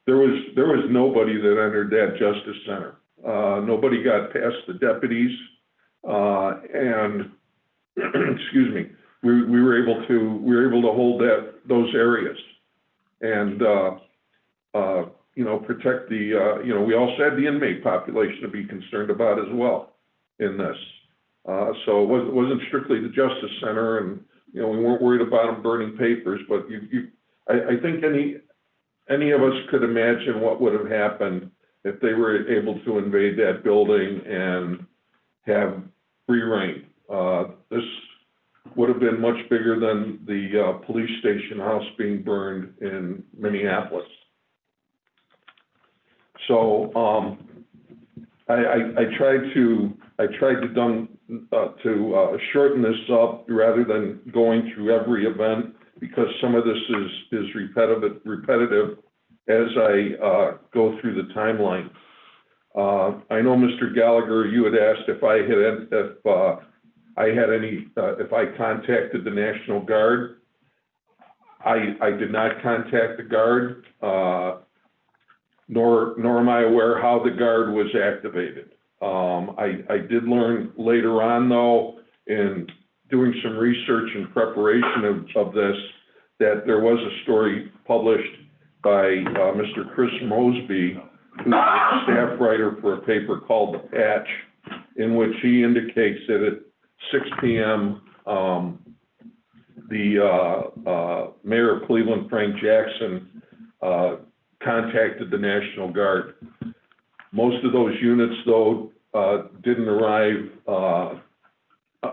there was nobody that entered that Justice Center. Nobody got past the deputies, and excuse me, we were able to hold those areas and protect the we also had the inmate population to be concerned about as well in this. So it wasn't strictly the Justice Center, and we weren't worried about them burning papers. But I think any of us could imagine what would have happened if they were able to invade that building and have free reign. This would have been much bigger than the police station house being burned in Minneapolis. So I tried to shorten this up rather than going through every event, because some of this is repetitive as I go through the timeline. I know, Mr. Gallagher, you had asked if I contacted the National Guard. I did not contact the Guard, nor am I aware how the Guard was activated. I did learn later on, though, in doing some research in preparation of this, that there was a story published by Mr. Chris Mosby, who's a staff writer for a paper called The Patch, in which he indicates that at 6 p.m., the mayor of Cleveland, Frank Jackson, contacted the National Guard. Most of those units, though, didn't arrive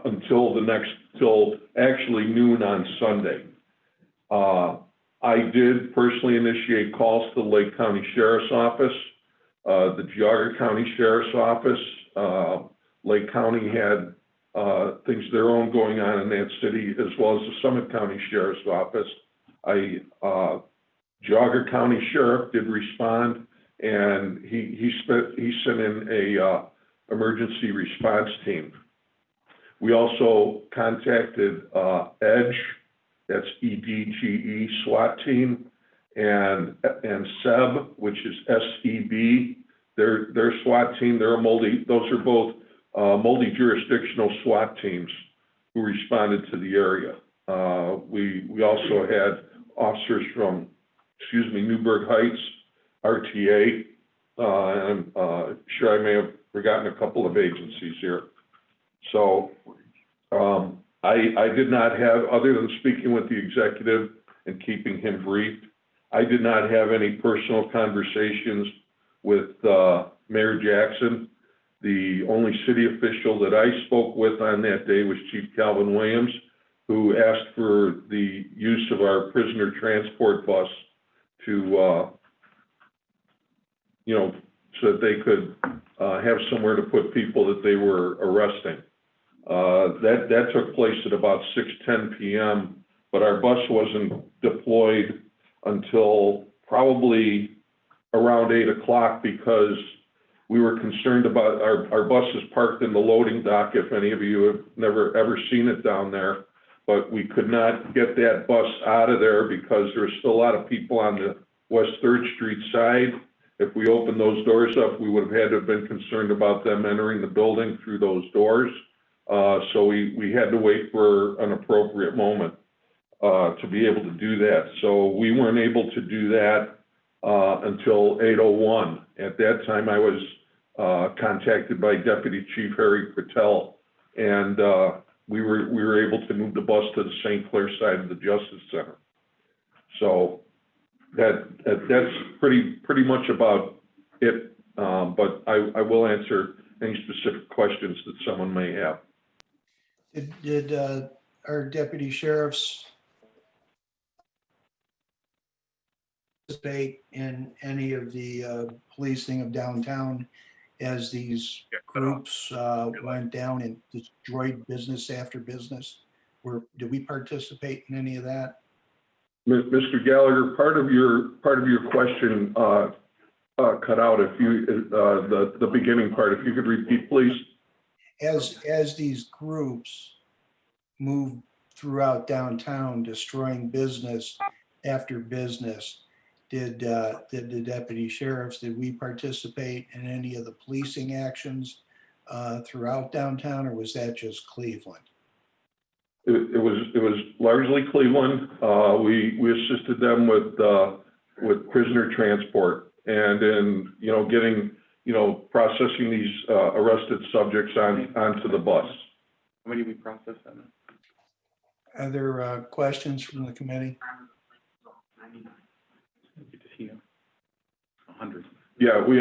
until actually noon on Sunday. I did personally initiate calls to the Lake County Sheriff's Office, the Geauga County Sheriff's Office. Lake County had things of their own going on in that city, as well as the Summit County Sheriff's Office. Geauga County Sheriff did respond, and he sent in a emergency response team. We also contacted EDGE, that's EDGE SWAT team, and SEB, which is SEB, their SWAT team. Those are both multi-jurisdictional SWAT teams who responded to the area. We also had officers from, Newburgh Heights, RTA. I'm sure I may have forgotten a couple of agencies here. So I did not have, other than speaking with the executive and keeping him briefed, I did not have any personal conversations with Mayor Jackson. The only city official that I spoke with on that day was Chief Calvin Williams, who asked for the use of our prisoner transport bus to, so that they could have somewhere to put people that they were arresting. That took place at about 6:10 p.m., but our bus wasn't deployed until probably around 8 o'clock because we were concerned about our bus is parked in the loading dock, if any of you have never ever seen it down there, but we could not get that bus out of there because there was still a lot of people on the West 3rd Street side. If we opened those doors up, we would have had to have been concerned about them entering the building through those doors. So we had to wait for an appropriate moment to be able to do that. So we weren't able to do that until 8:01. At that time, I was contacted by Deputy Chief Harry Patel, and we were able to move the bus to the St. Clair side of the Justice Center. So that's pretty much about it. But I will answer any specific questions that someone may have. Did our deputy sheriffs participate in any of the policing of downtown as these groups went down and destroyed business after business? Did we participate in any of that? Mr. Gallagher, part of your question cut out. If you the beginning part, if you could repeat, please. As these groups move throughout downtown, destroying business after business, did the deputy sheriffs, did we participate in any of the policing actions throughout downtown, or was that just Cleveland? It was largely Cleveland. We assisted them with prisoner transport and in getting processing these arrested subjects onto the bus. How many we processed on that? Other questions from the committee? 100. Yeah, we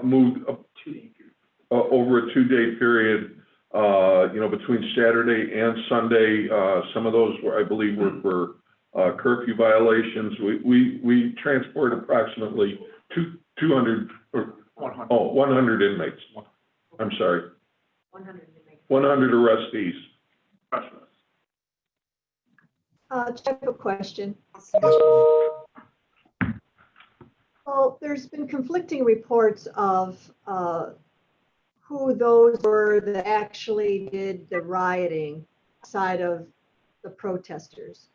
moved over a 2-day period. Between Saturday and Sunday, some of those I believe were curfew violations. We transported approximately 200 or 100 inmates. I'm sorry. 100 arrestees. Check a question. Well, there's been conflicting reports of who those were that actually did the rioting side of the protesters.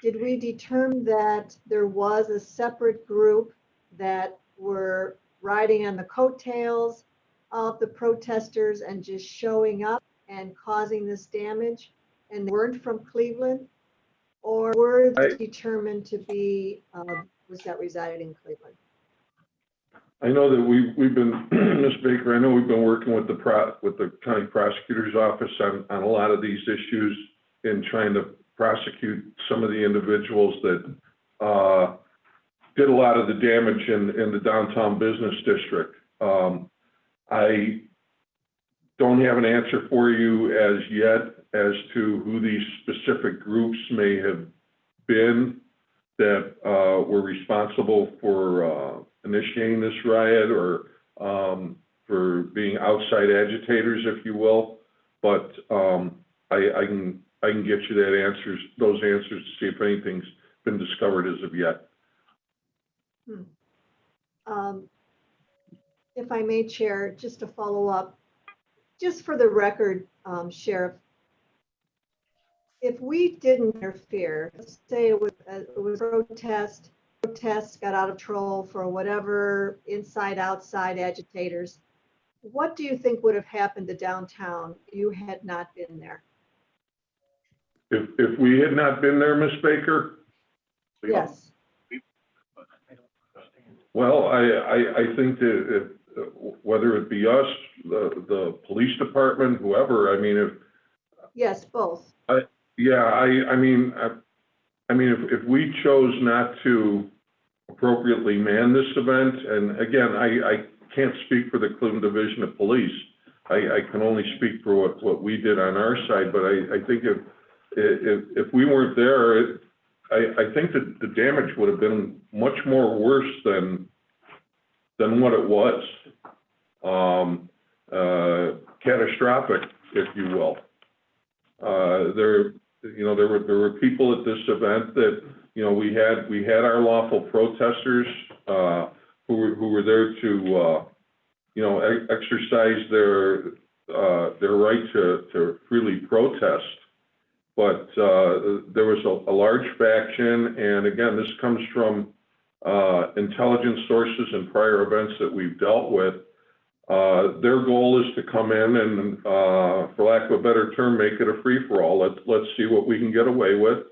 Did we determine that there was a separate group that were riding on the coattails of the protesters and just showing up and causing this damage and they weren't from Cleveland? Or were they determined to be was that resided in Cleveland? I know that we've been, Ms. Baker, I know we've been working with the county prosecutor's office on a lot of these issues in trying to prosecute some of the individuals that did a lot of the damage in the downtown business district. I don't have an answer for you as yet as to who these specific groups may have been that were responsible for initiating this riot or for being outside agitators, if you will. But I can get you those answers to see if anything's been discovered as of yet. If I may, Chair, just to follow up, just for the record, Sheriff, if we didn't interfere, let's say it was protest got out of control for whatever inside-outside agitators, what do you think would have happened to downtown if you had not been there? If we had not been there, Ms. Baker? Yes. Well, I think that whether it be us, the police department, whoever, I mean, Yes, both. yeah, I mean, if we chose not to appropriately man this event, and again, I can't speak for the Cleveland Division of Police. I can only speak for what we did on our side, but I think if we weren't there, I think that the damage would have been much more worse than what it was. Catastrophic, if you will. There were people at this event that, we had our lawful protesters who were there to exercise their right to freely protest. But there was a large faction, and again, this comes from intelligence sources and prior events that we've dealt with. Their goal is to come in and, for lack of a better term, make it a free-for-all. Let's see what we can get away with.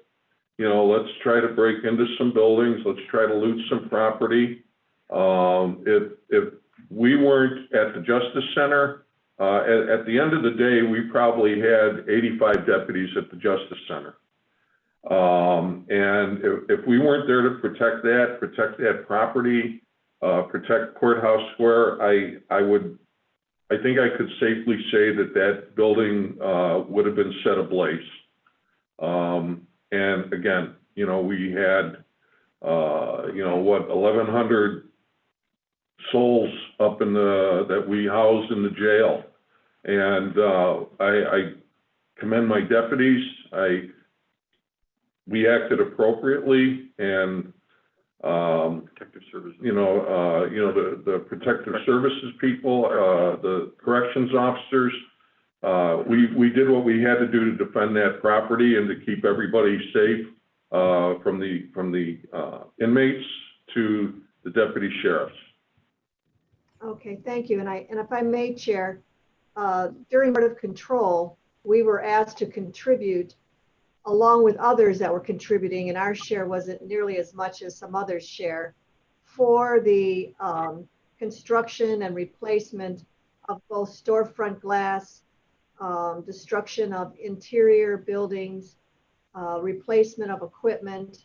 Let's try to break into some buildings. Let's try to loot some property. If we weren't at the Justice Center, at the end of the day, we probably had 85 deputies at the Justice Center. And if we weren't there to protect that property, protect Courthouse Square, I think I could safely say that building would have been set ablaze. And again, we had 1,100 souls up that we housed in the jail, and I commend my deputies. We acted appropriately, and Protective services. the protective services people, the corrections officers, we did what we had to do to defend that property and to keep everybody safe, from the inmates to the deputy sheriffs. Okay, thank you. And if I may, Chair, during Board of Control, we were asked to contribute along with others that were contributing, and our share wasn't nearly as much as some others' share, for the construction and replacement of both storefront glass, destruction of interior buildings, replacement of equipment.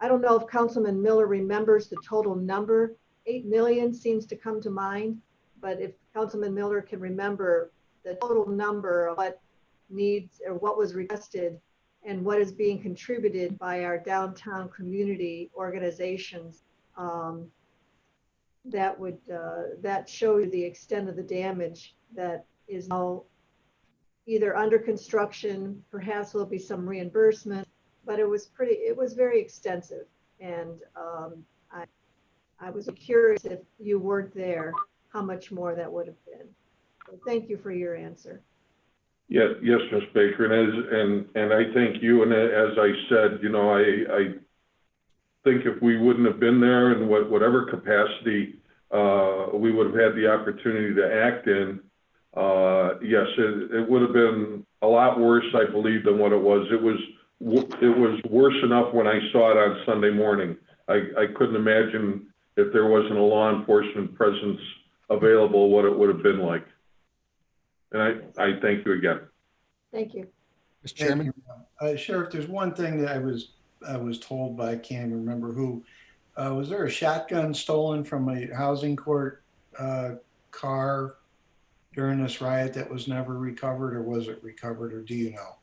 I don't know if Councilman Miller remembers the total number. 8 million seems to come to mind, but if Councilman Miller can remember the total number of what needs or what was requested and what is being contributed by our downtown community organizations, that show you the extent of the damage that is now either under construction. Perhaps there'll be some reimbursement, but it was very extensive. And I was curious, if you weren't there, how much more that would have been. So thank you for your answer. Yes, Ms. Baker, and I thank you. And as I said, I think if we wouldn't have been there in whatever capacity we would have had the opportunity to act in, yes, it would have been a lot worse, I believe, than what it was. It was worse enough when I saw it on Sunday morning. I couldn't imagine, if there wasn't a law enforcement presence available, what it would have been like. And I thank you again. Thank you. Mr. Chairman. Sheriff, there's one thing that I was told by, I can't even remember who. Was there a shotgun stolen from a housing court car during this riot that was never recovered, or was it recovered, or do you know?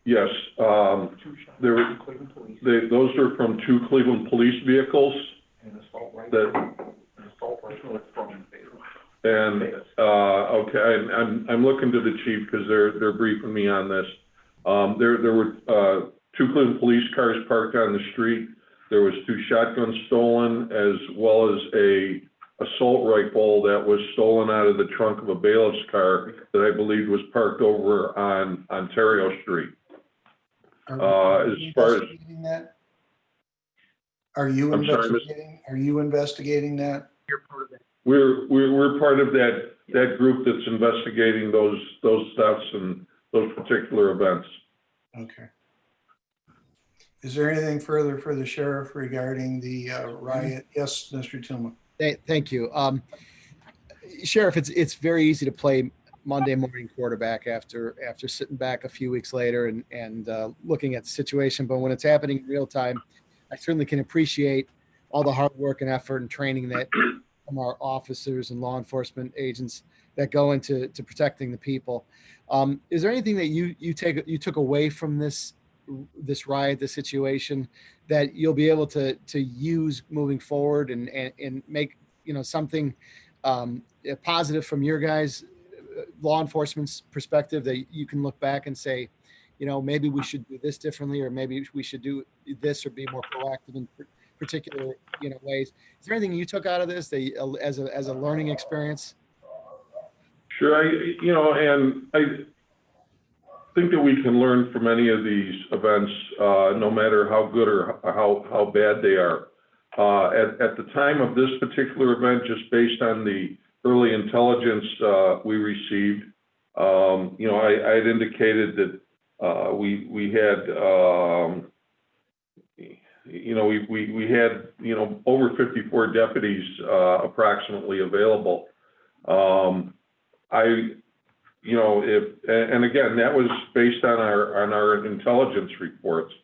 Yes, those are from 2 Cleveland police vehicles. And assault rifle. And okay, I'm looking to the chief because they're briefing me on this. There were 2 Cleveland police cars parked on the street. There was 2 shotguns stolen, as well as a assault rifle that was stolen out of the trunk of a bailiff's car that I believe was parked over on Ontario Street. Are you investigating that? Are you investigating that? You're part of that. We're part of that group that's investigating those thefts and those particular events. Okay. Is there anything further for the sheriff regarding the riot? Yes, Mr. Tuma. Thank you. Sheriff, it's very easy to play Monday morning quarterback after sitting back a few weeks later and looking at the situation. But when it's happening in real time, I certainly can appreciate all the hard work and effort and training that from our officers and law enforcement agents that go into protecting the people. Is there anything that you took away from this riot, this situation, that you'll be able to use moving forward and make something positive from your guys' law enforcement's perspective, that you can look back and say, maybe we should do this differently, or maybe we should do this or be more proactive in particular ways? Is there anything you took out of this that as a learning experience? Sure, and I think that we can learn from any of these events, no matter how good or how bad they are. At the time of this particular event, just based on the early intelligence we received, I had indicated that we had over 54 deputies approximately available. And again, that was based on our intelligence reports.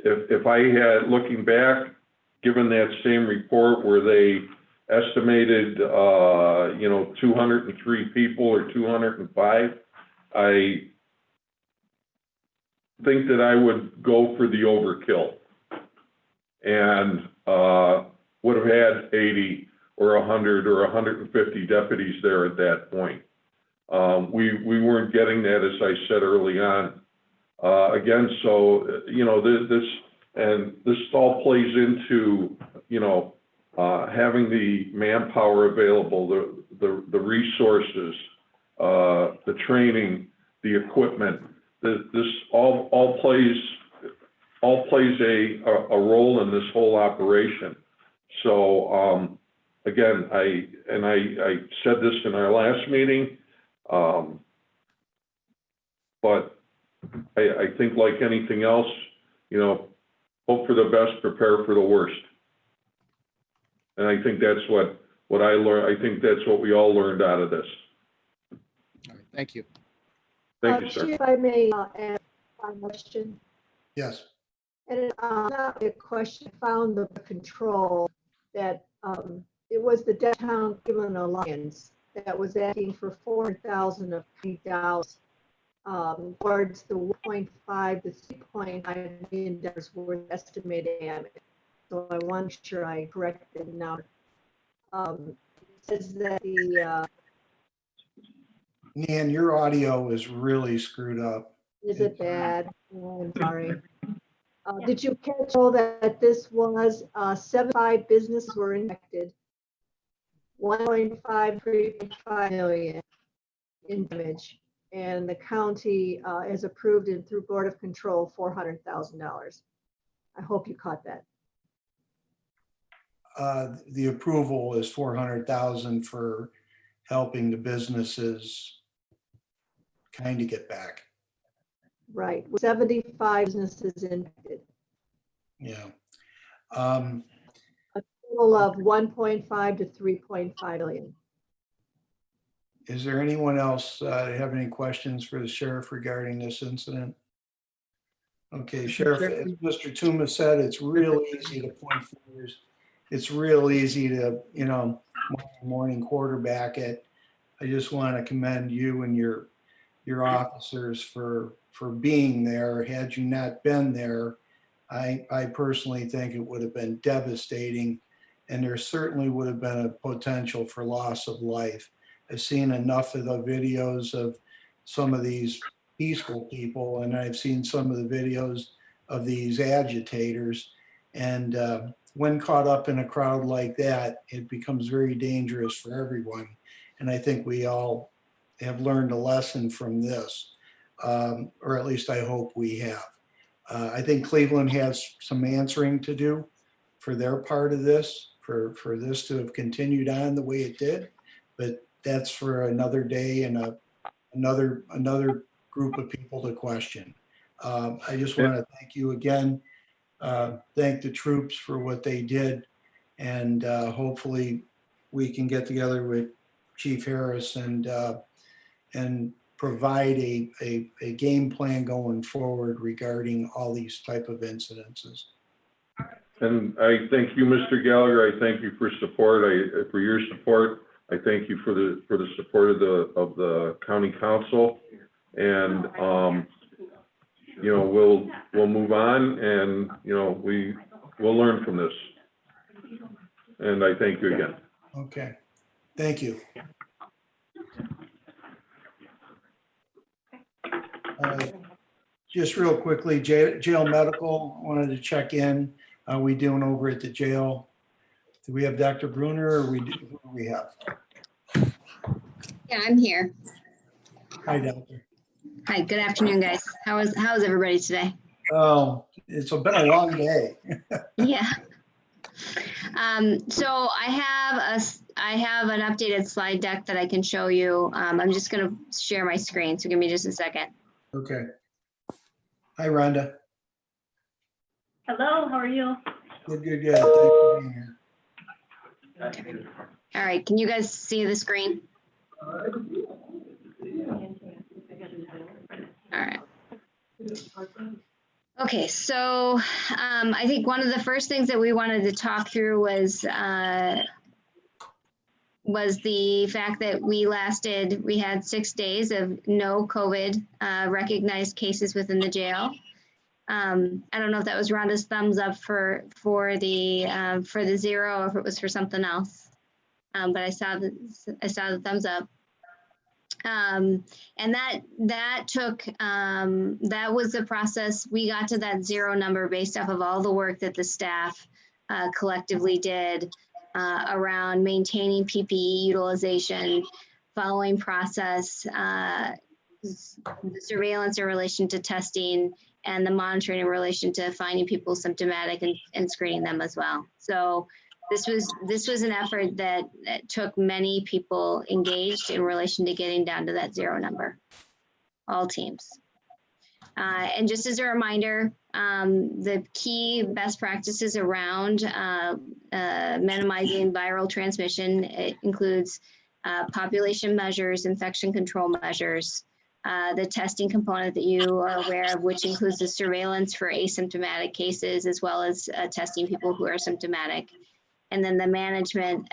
If I had, looking back, given that same report where they estimated 203 people or 205, I think that I would go for the overkill and would have had 80 or 100 or 150 deputies there at that point. We weren't getting that, as I said early on. Again, so this all plays into having the manpower available, the resources, the training, the equipment. This all plays a role in this whole operation. So again, I said this in our last meeting, but I think, like anything else, hope for the best, prepare for the worst. And I think that's what I learned. I think that's what we all learned out of this. All right, thank you. Thank you, sir. Chief, if I may ask a question. Yes. And not a question, I found the control that it was the Downtown Cleveland Alliance that was asking for $400,000 of $3 towards the 1.5 to 3.5 million dollars worth of estimated damage. So I want to make sure I corrected now. It says that the Nan, your audio is really screwed up. is it bad? Oh, I'm sorry. Did you catch all that this was 75 businesses were infected, 3.5 million in damage, and the county has approved it through Board of Control $400,000. I hope you caught that. The approval is 400,000 for helping the businesses kind of get back. Right, 75 businesses infected. Yeah. A total of 1.5 to 3.5 million. Is there anyone else have any questions for the sheriff regarding this incident? Okay, Sheriff, as Mr. Tuma said, it's real easy to point fingers. It's real easy to, morning quarterback it. I just want to commend you and your officers for being there. Had you not been there, I personally think it would have been devastating, and there certainly would have been a potential for loss of life. I've seen enough of the videos of some of these peaceful people, and I've seen some of the videos of these agitators, and when caught up in a crowd like that, it becomes very dangerous for everyone. And I think we all have learned a lesson from this, or at least I hope we have. I think Cleveland has some answering to do for their part of this, for this to have continued on the way it did, but that's for another day and another group of people to question. I just want to thank you again. Thank the troops for what they did. And hopefully we can get together with Chief Harris and provide a game plan going forward regarding all these type of incidences. And I thank you, Mr. Gallagher. I thank you for support. For your support. I thank you for the support of the county council. And you know, we'll move on, and you know, we'll learn from this. And I thank you again. Okay, thank you. Just real quickly, jail medical, wanted to check in. How we doing over at the jail? Do we have Dr. Bruner, or who do we have? Yeah, I'm here. Hi, doctor. Hi, good afternoon, guys. How is everybody today? Oh, it's been a long day. Yeah. So I have an updated slide deck that I can show you. I'm just going to share my screen, so give me just a second. Okay. Hi, Rhonda. Hello, how are you? Good, good, good. Thanks for being here. Okay. All right, can you guys see the screen? All right. Okay, so I think one of the first things that we wanted to talk through was the fact that we had 6 days of no COVID recognized cases within the jail. I don't know if that was Rhonda's thumbs up for the 0, or if it was for something else. But I saw the thumbs up. And that was the process. We got to that 0 number based off of all the work that the staff collectively did around maintaining PPE utilization, following process, the surveillance in relation to testing, and the monitoring in relation to finding people symptomatic and screening them as well. So this was an effort that took many people engaged in relation to getting down to that 0 number, all teams. And just as a reminder, the key best practices around minimizing viral transmission, it includes population measures, infection control measures, the testing component that you are aware of, which includes the surveillance for asymptomatic cases, as well as testing people who are symptomatic. And then the management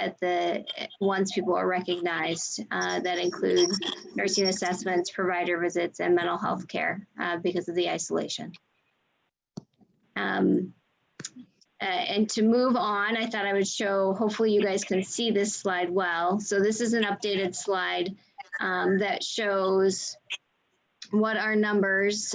once people are recognized, that include nursing assessments, provider visits, and mental health care because of the isolation. And to move on, I thought I would show, hopefully you guys can see this slide well. So this is an updated slide that shows what our numbers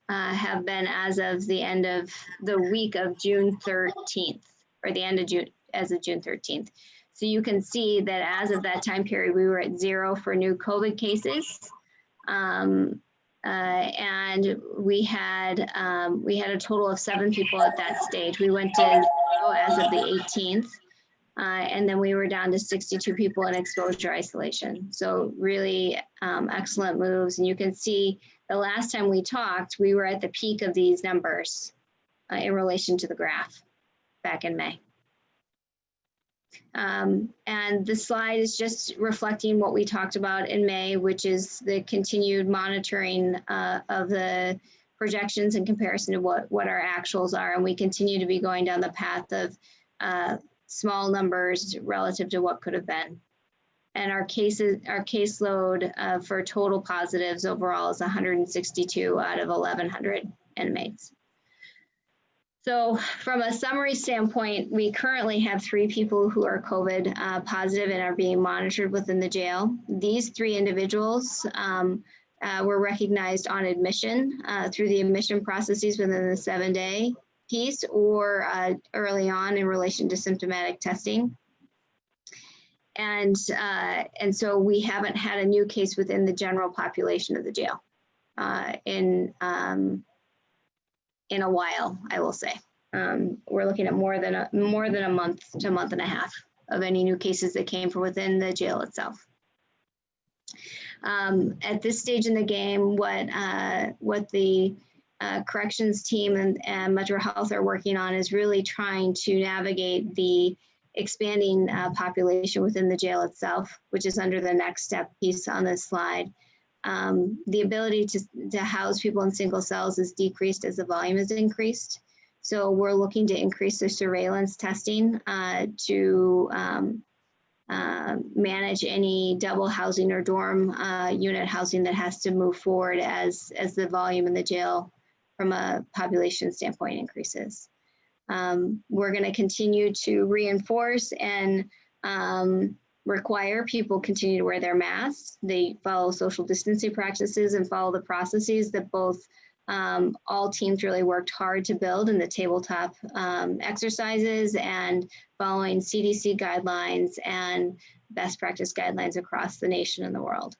have been as of the end of the week of June 13th, or the end of June, as of June 13th. So you can see that as of that time period, we were at 0 for new COVID cases. And we had a total of 7 people at that stage. We went to 0 as of the 18th. And then we were down to 62 people in exposure isolation. So really excellent moves. And you can see the last time we talked, we were at the peak of these numbers in relation to the graph back in May. And the slide is just reflecting what we talked about in May, which is the continued monitoring of the projections in comparison to what our actuals are. And we continue to be going down the path of small numbers relative to what could have been. And our caseload for total positives overall is 162 out of 1,100 inmates. So from a summary standpoint, we currently have 3 people who are COVID positive and are being monitored within the jail. These 3 individuals were recognized on admission through the admission processes within the 7-day piece, or early on in relation to symptomatic testing. And so we haven't had a new case within the general population of the jail in a while, I will say. We're looking at more than a month to a month and a half of any new cases that came from within the jail itself. At this stage in the game, what the corrections team and Metro Health are working on is really trying to navigate the expanding population within the jail itself, which is under the next step piece on this slide. The ability to house people in single cells is decreased as the volume is increased. So we're looking to increase the surveillance testing to manage any double housing or dorm unit housing that has to move forward as the volume in the jail from a population standpoint increases. We're going to continue to reinforce and require people continue to wear their masks. They follow social distancing practices and follow the processes that both all teams really worked hard to build in the tabletop exercises and following CDC guidelines and best practice guidelines across the nation and the world.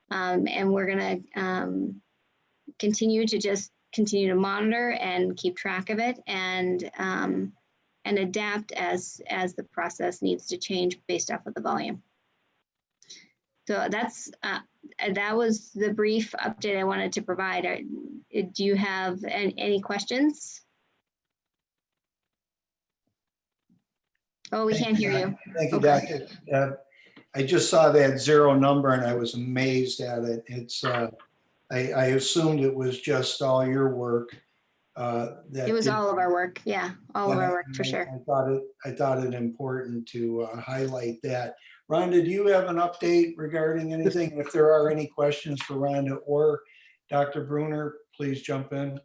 And we're going to continue to monitor and keep track of it and adapt as the process needs to change based off of the volume. So that was the brief update I wanted to provide. Do you have any questions? Oh, we can't hear you. Thank you, Okay. Doctor. I just saw that 0 number and I was amazed at it. It's I assumed it was just all your work. It was all of our work. Yeah, all of our work for sure. I thought it important to highlight that. Rhonda, do you have an update regarding anything? If there are any questions for Rhonda or Dr. Bruner, please jump in.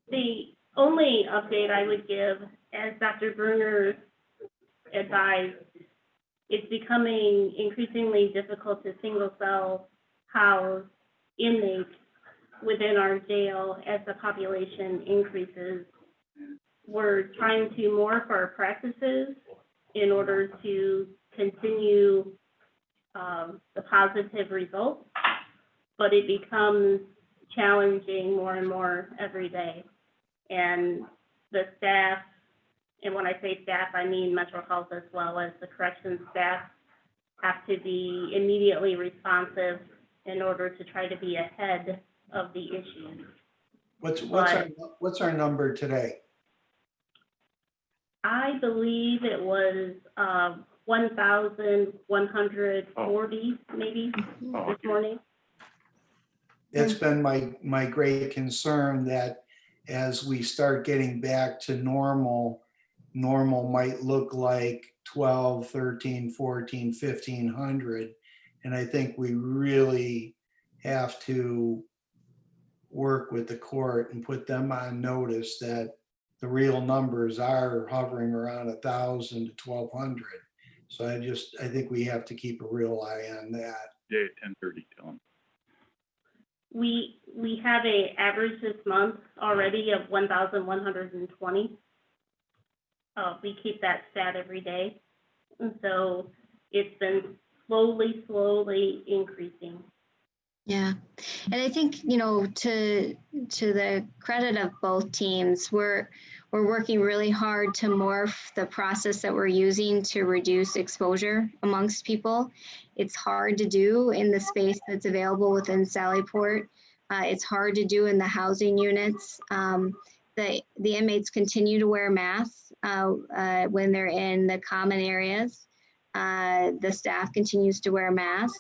The only update I would give, as Dr. Bruner advised, it's becoming increasingly difficult to single cell house inmates within our jail as the population increases. We're trying to morph our practices in order to continue the positive results, but it becomes challenging more and more every day. And the staff, and when I say staff, I mean Metro Health as well as the corrections staff, have to be immediately responsive in order to try to be ahead of the issues. What's our number today? I believe it was 1,140 maybe this morning. It's been my great concern that as we start getting back to normal might look like 12, 13, 14, 1,500. And I think we really have to work with the court and put them on notice that the real numbers are hovering around 1,000 to 1,200. So I think we have to keep a real eye on that. Yeah, 10:30, tell them. We have a average this month already of 1,120. We keep that stat every day. And so it's been slowly increasing. Yeah, and I think, you know, to the credit of both teams, we're working really hard to morph the process that we're using to reduce exposure amongst people. It's hard to do in the space that's available within Sallyport. It's hard to do in the housing units. The inmates continue to wear masks when they're in the common areas. The staff continues to wear masks.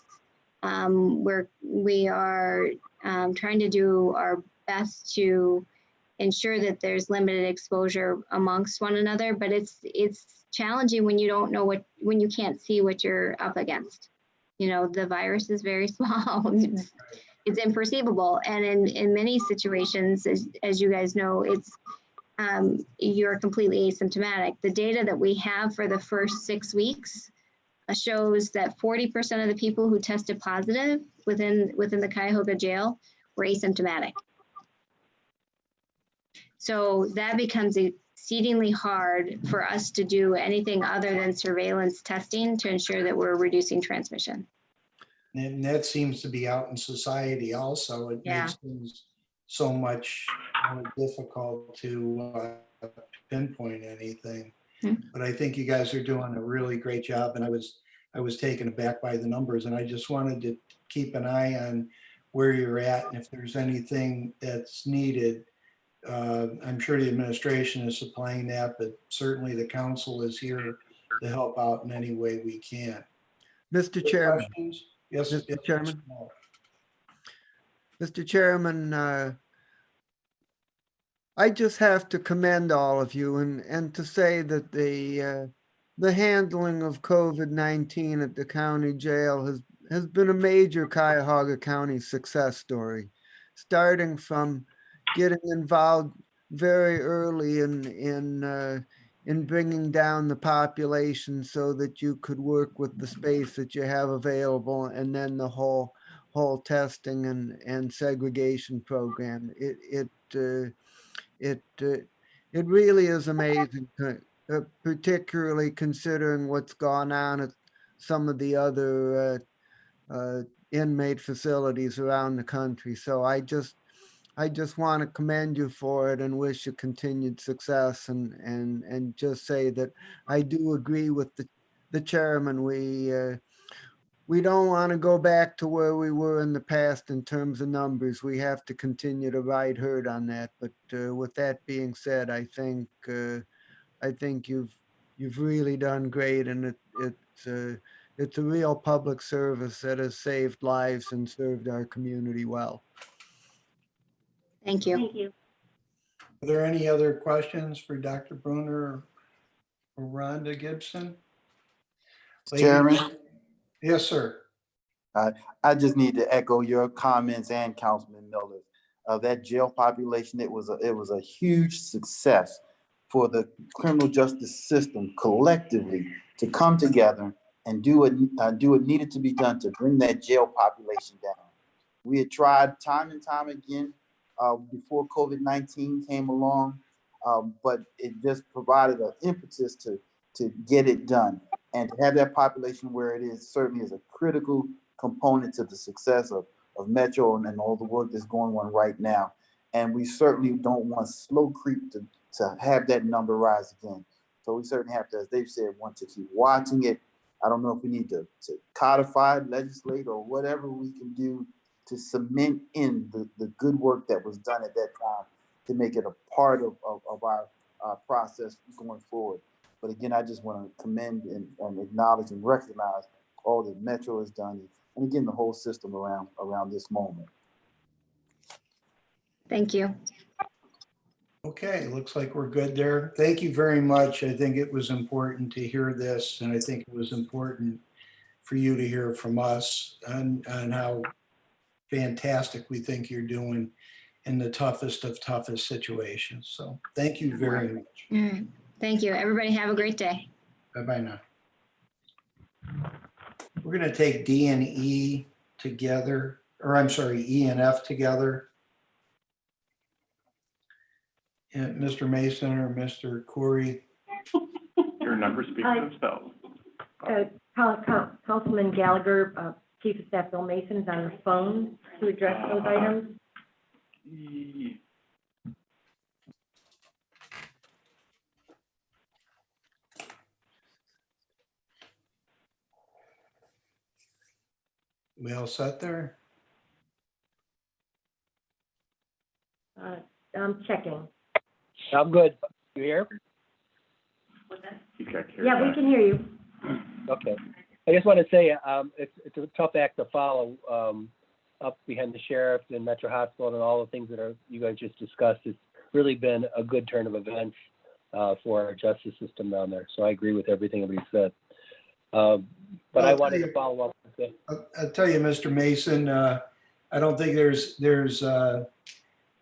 We are trying to do our best to ensure that there's limited exposure amongst one another, but it's challenging when you don't know when you can't see what you're up against. You know, the virus is very small. It's imperceivable, and in many situations, as you guys know, it's you're completely asymptomatic. The data that we have for the first 6 weeks shows that 40% of the people who tested positive within the Cuyahoga jail were asymptomatic. So that becomes exceedingly hard for us to do anything other than surveillance testing to ensure that we're reducing transmission. And that seems to be out in society also. It makes things so much more difficult to pinpoint anything. But I think you guys are doing a really great job, and I was taken aback by the numbers, and I just wanted to keep an eye on where you're at and if there's anything that's needed. I'm sure the administration is supplying that, but certainly the council is here to help out in any way we can. Mr. Other Chairman. questions? Yes, Mr. yes, Chairman. no. Mr. Chairman, I just have to commend all of you and to say that the handling of COVID-19 at the county jail has been a major Cuyahoga County success story, starting from getting involved very early in bringing down the population so that you could work with the space that you have available, and then the whole testing and segregation program. It really is amazing, particularly considering what's gone on at some of the other inmate facilities around the country. So I just want to commend you for it and wish you continued success, and just say that I do agree with the chairman. We don't want to go back to where we were in the past in terms of numbers. We have to continue to ride herd on that. But with that being said, I think you've really done great, and it's a real public service that has saved lives and served our community well. Thank you. Thank you. Are there any other questions for Dr. Bruner or Rhonda Gibson? Chairman? Yes, sir. I just need to echo your comments and Councilman Miller's. That jail population, it was a huge success for the criminal justice system collectively to come together and do what needed to be done to bring that jail population down. We had tried time and time again before COVID-19 came along, but it just provided an impetus to get it done. And to have that population where it is certainly is a critical component to the success of Metro and all the work that's going on right now. And we certainly don't want slow creep to have that number rise again. So we certainly have to, as they've said, want to keep watching it. I don't know if we need to codify, legislate, or whatever we can do to cement in the good work that was done at that time to make it a part of our process going forward. But again, I just want to commend and acknowledge and recognize all that Metro has done, and again, the whole system around this moment. Thank you. Okay, looks like we're good there. Thank you very much. I think it was important to hear this, and I think it was important for you to hear from us on how fantastic we think you're doing in the toughest of toughest situations. So thank you very much. All right. Thank you. Everybody have a great day. Bye-bye now. We're going to take D and E together, or I'm sorry, E and F together. And Mr. Mason or Mr. Corey. Your numbers speak for themselves. Councilman Gallagher, Chief of Staff Bill Mason is on the phone to address those items. We all set there? I'm checking. I'm good. You here? Yeah, we can hear you. Okay. I just want to say it's a tough act to follow up behind the sheriff and Metro Hospital and all the things that you guys just discussed. It's really been a good turn of events for our justice system down there. So I agree with everything everybody said. But I wanted to follow up with it. I'll tell you, Mr. Mason, I don't think there's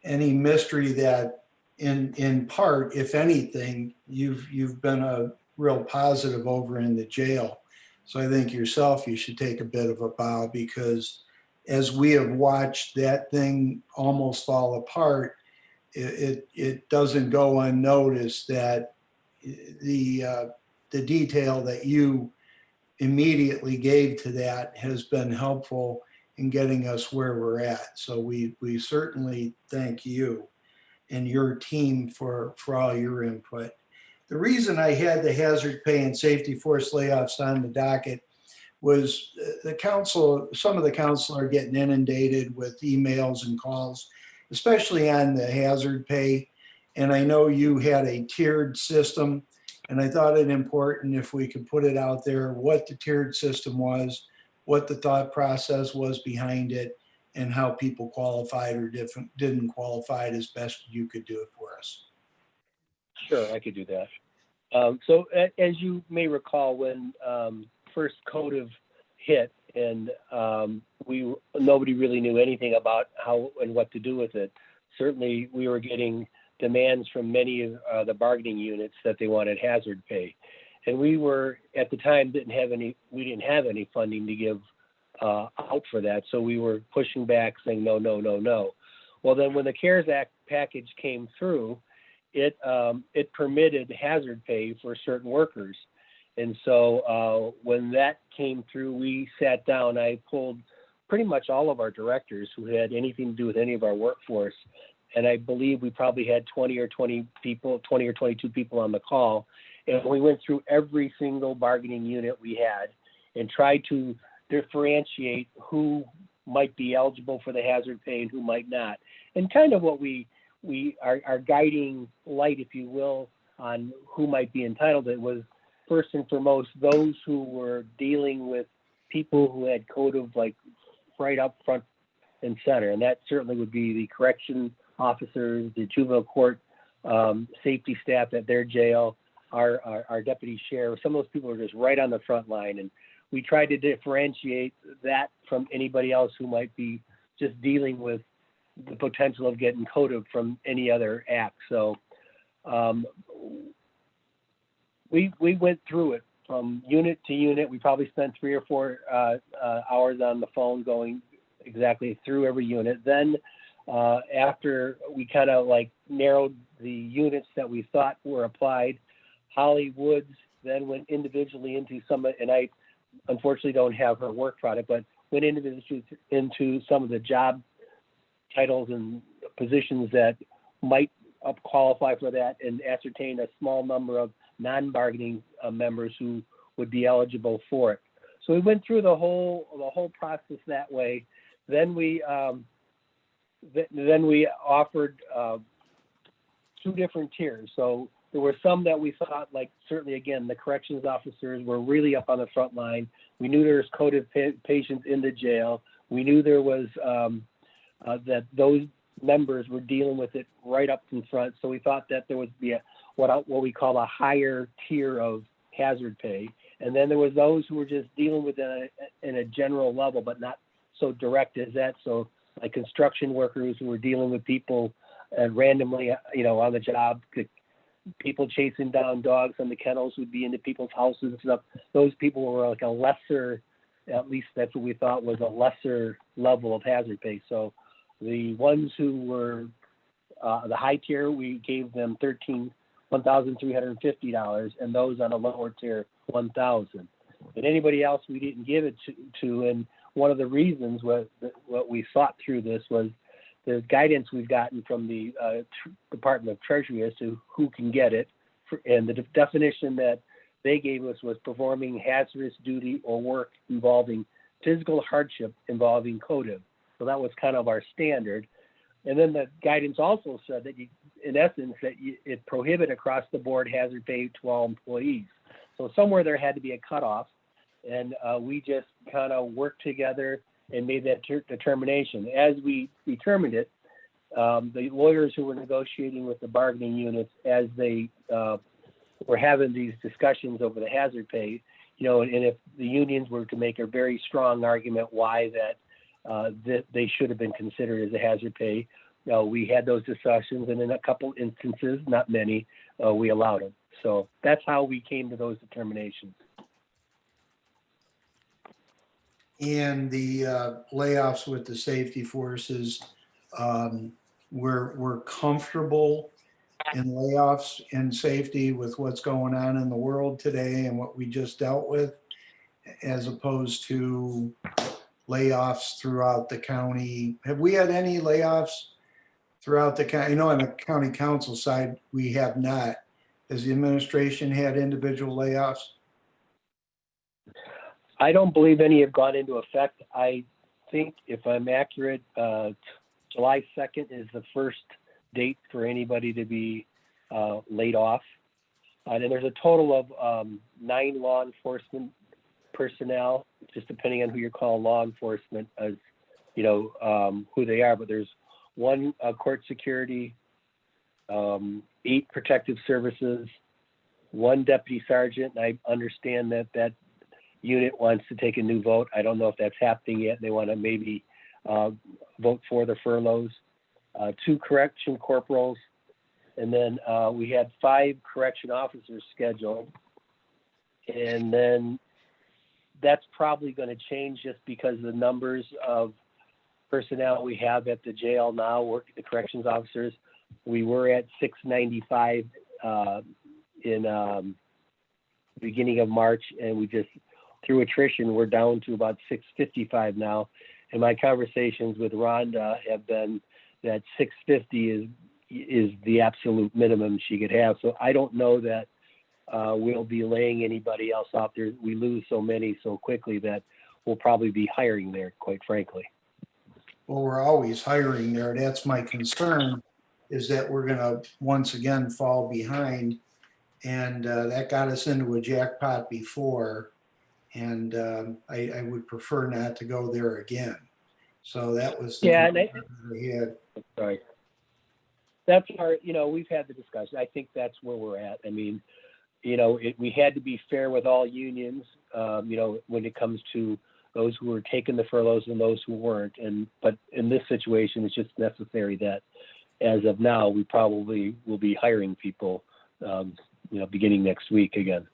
any mystery that in part, if anything, you've been a real positive over in the jail. So I think yourself, you should take a bit of a bow, because as we have watched that thing almost fall apart, it doesn't go unnoticed that the detail that you immediately gave to that has been helpful in getting us where we're at. So we certainly thank you and your team for all your input. The reason I had the hazard pay and safety force layoffs on the docket was the council, some of the council are getting inundated with emails and calls, especially on the hazard pay. And I know you had a tiered system, and I thought it important if we could put it out there, what the tiered system was, what the thought process was behind it, and how people qualified or didn't qualify as best you could do it for us. Sure, I could do that. So as you may recall, when first CODIV hit and nobody really knew anything about how and what to do with it, certainly we were getting demands from many of the bargaining units that they wanted hazard pay. And we were, at the time, we didn't have any funding to give out for that. So we were pushing back saying, no, no, no, no. Well, then when the CARES Act package came through, it permitted hazard pay for certain workers. And so when that came through, we sat down, I pulled pretty much all of our directors who had anything to do with any of our workforce. And I believe we probably had 20 or 22 people on the call. And we went through every single bargaining unit we had and tried to differentiate who might be eligible for the hazard pay and who might not. And kind of what our guiding light, if you will, on who might be entitled, it was first and foremost those who were dealing with people who had CODIV like right up front and center. And that certainly would be the correction officers, the juvenile court safety staff at their jail, our deputy sheriff. Some of those people are just right on the front line. And we tried to differentiate that from anybody else who might be just dealing with the potential of getting CODIV from any other act. So we went through it from unit to unit. We probably spent 3 or 4 hours on the phone going exactly through every unit. Then after we kind of like narrowed the units that we thought were applied, Holly Woods then went individually into some, and I unfortunately don't have her work product, but went individually into some of the job titles and positions that might qualify for that, and ascertain a small number of non-bargaining members who would be eligible for it. So we went through the whole process that way. Then we offered 2 different tiers. So there were some that we thought, like certainly again, the corrections officers were really up on the front line. We knew there was CODIV patients in the jail. We knew there was that those members were dealing with it right up in front. So we thought that there would be what we call a higher tier of hazard pay. And then there was those who were just dealing with it in a general level, but not so direct as that. So like construction workers who were dealing with people randomly, on the job, people chasing down dogs on the kennels would be into people's houses and stuff. Those people were like a lesser, at least that's what we thought was a lesser level of hazard pay. So the ones who were the high tier, we gave them $1,350, and those on a lower tier, $1,000. And anybody else we didn't give it to. And one of the reasons what we thought through this was the guidance we've gotten from the Department of Treasury as to who can get it. And the definition that they gave us was performing hazardous duty or work involving physical hardship involving CODIV. So that was kind of our standard. And then the guidance also said that in essence, that it prohibit across the board hazard pay to all employees. So somewhere there had to be a cutoff, and we just kind of worked together and made that determination. As we determined it, the lawyers who were negotiating with the bargaining units, as they were having these discussions over the hazard pay, and if the unions were to make a very strong argument why that they should have been considered as a hazard pay, we had those discussions, and in a couple instances, not many, we allowed them. So that's how we came to those determinations. And the layoffs with the safety forces, we're comfortable in layoffs in safety with what's going on in the world today and what we just dealt with, as opposed to layoffs throughout the county. Have we had any layoffs throughout the county? On the county council side, we have not. Has the administration had individual layoffs? I don't believe any have gone into effect. I think, if I'm accurate, July 2nd is the first date for anybody to be laid off. And there's a total of 9 law enforcement personnel, just depending on who you're calling law enforcement, as you know, who they are. But there's 1 court security, 8 protective services, 1 deputy sergeant. And I understand that that unit wants to take a new vote. I don't know if that's happening yet. They want to maybe vote for the furloughs. 2 correction corporals, and then we had 5 correction officers scheduled. And then that's probably going to change just because the numbers of personnel we have at the jail now, the corrections officers. We were at 695 in beginning of March, and we just, through attrition, we're down to about 655 now. And my conversations with Rhonda have been that 650 is the absolute minimum she could have. So I don't know that we'll be laying anybody else off there. We lose so many so quickly that we'll probably be hiring there, quite frankly. Well, we're always hiring there. That's my concern, is that we're going to once again fall behind. And that got us into a jackpot before. And I would prefer not to go there again. So that was the we had. Sorry. That's our, you know, we've had the discussion. I think that's where we're at. I mean, you know, we had to be fair with all unions, you know, when it comes to those who were taking the furloughs and those who weren't. But in this situation, it's just necessary that as of now, we probably will be hiring people, you know, beginning next week again.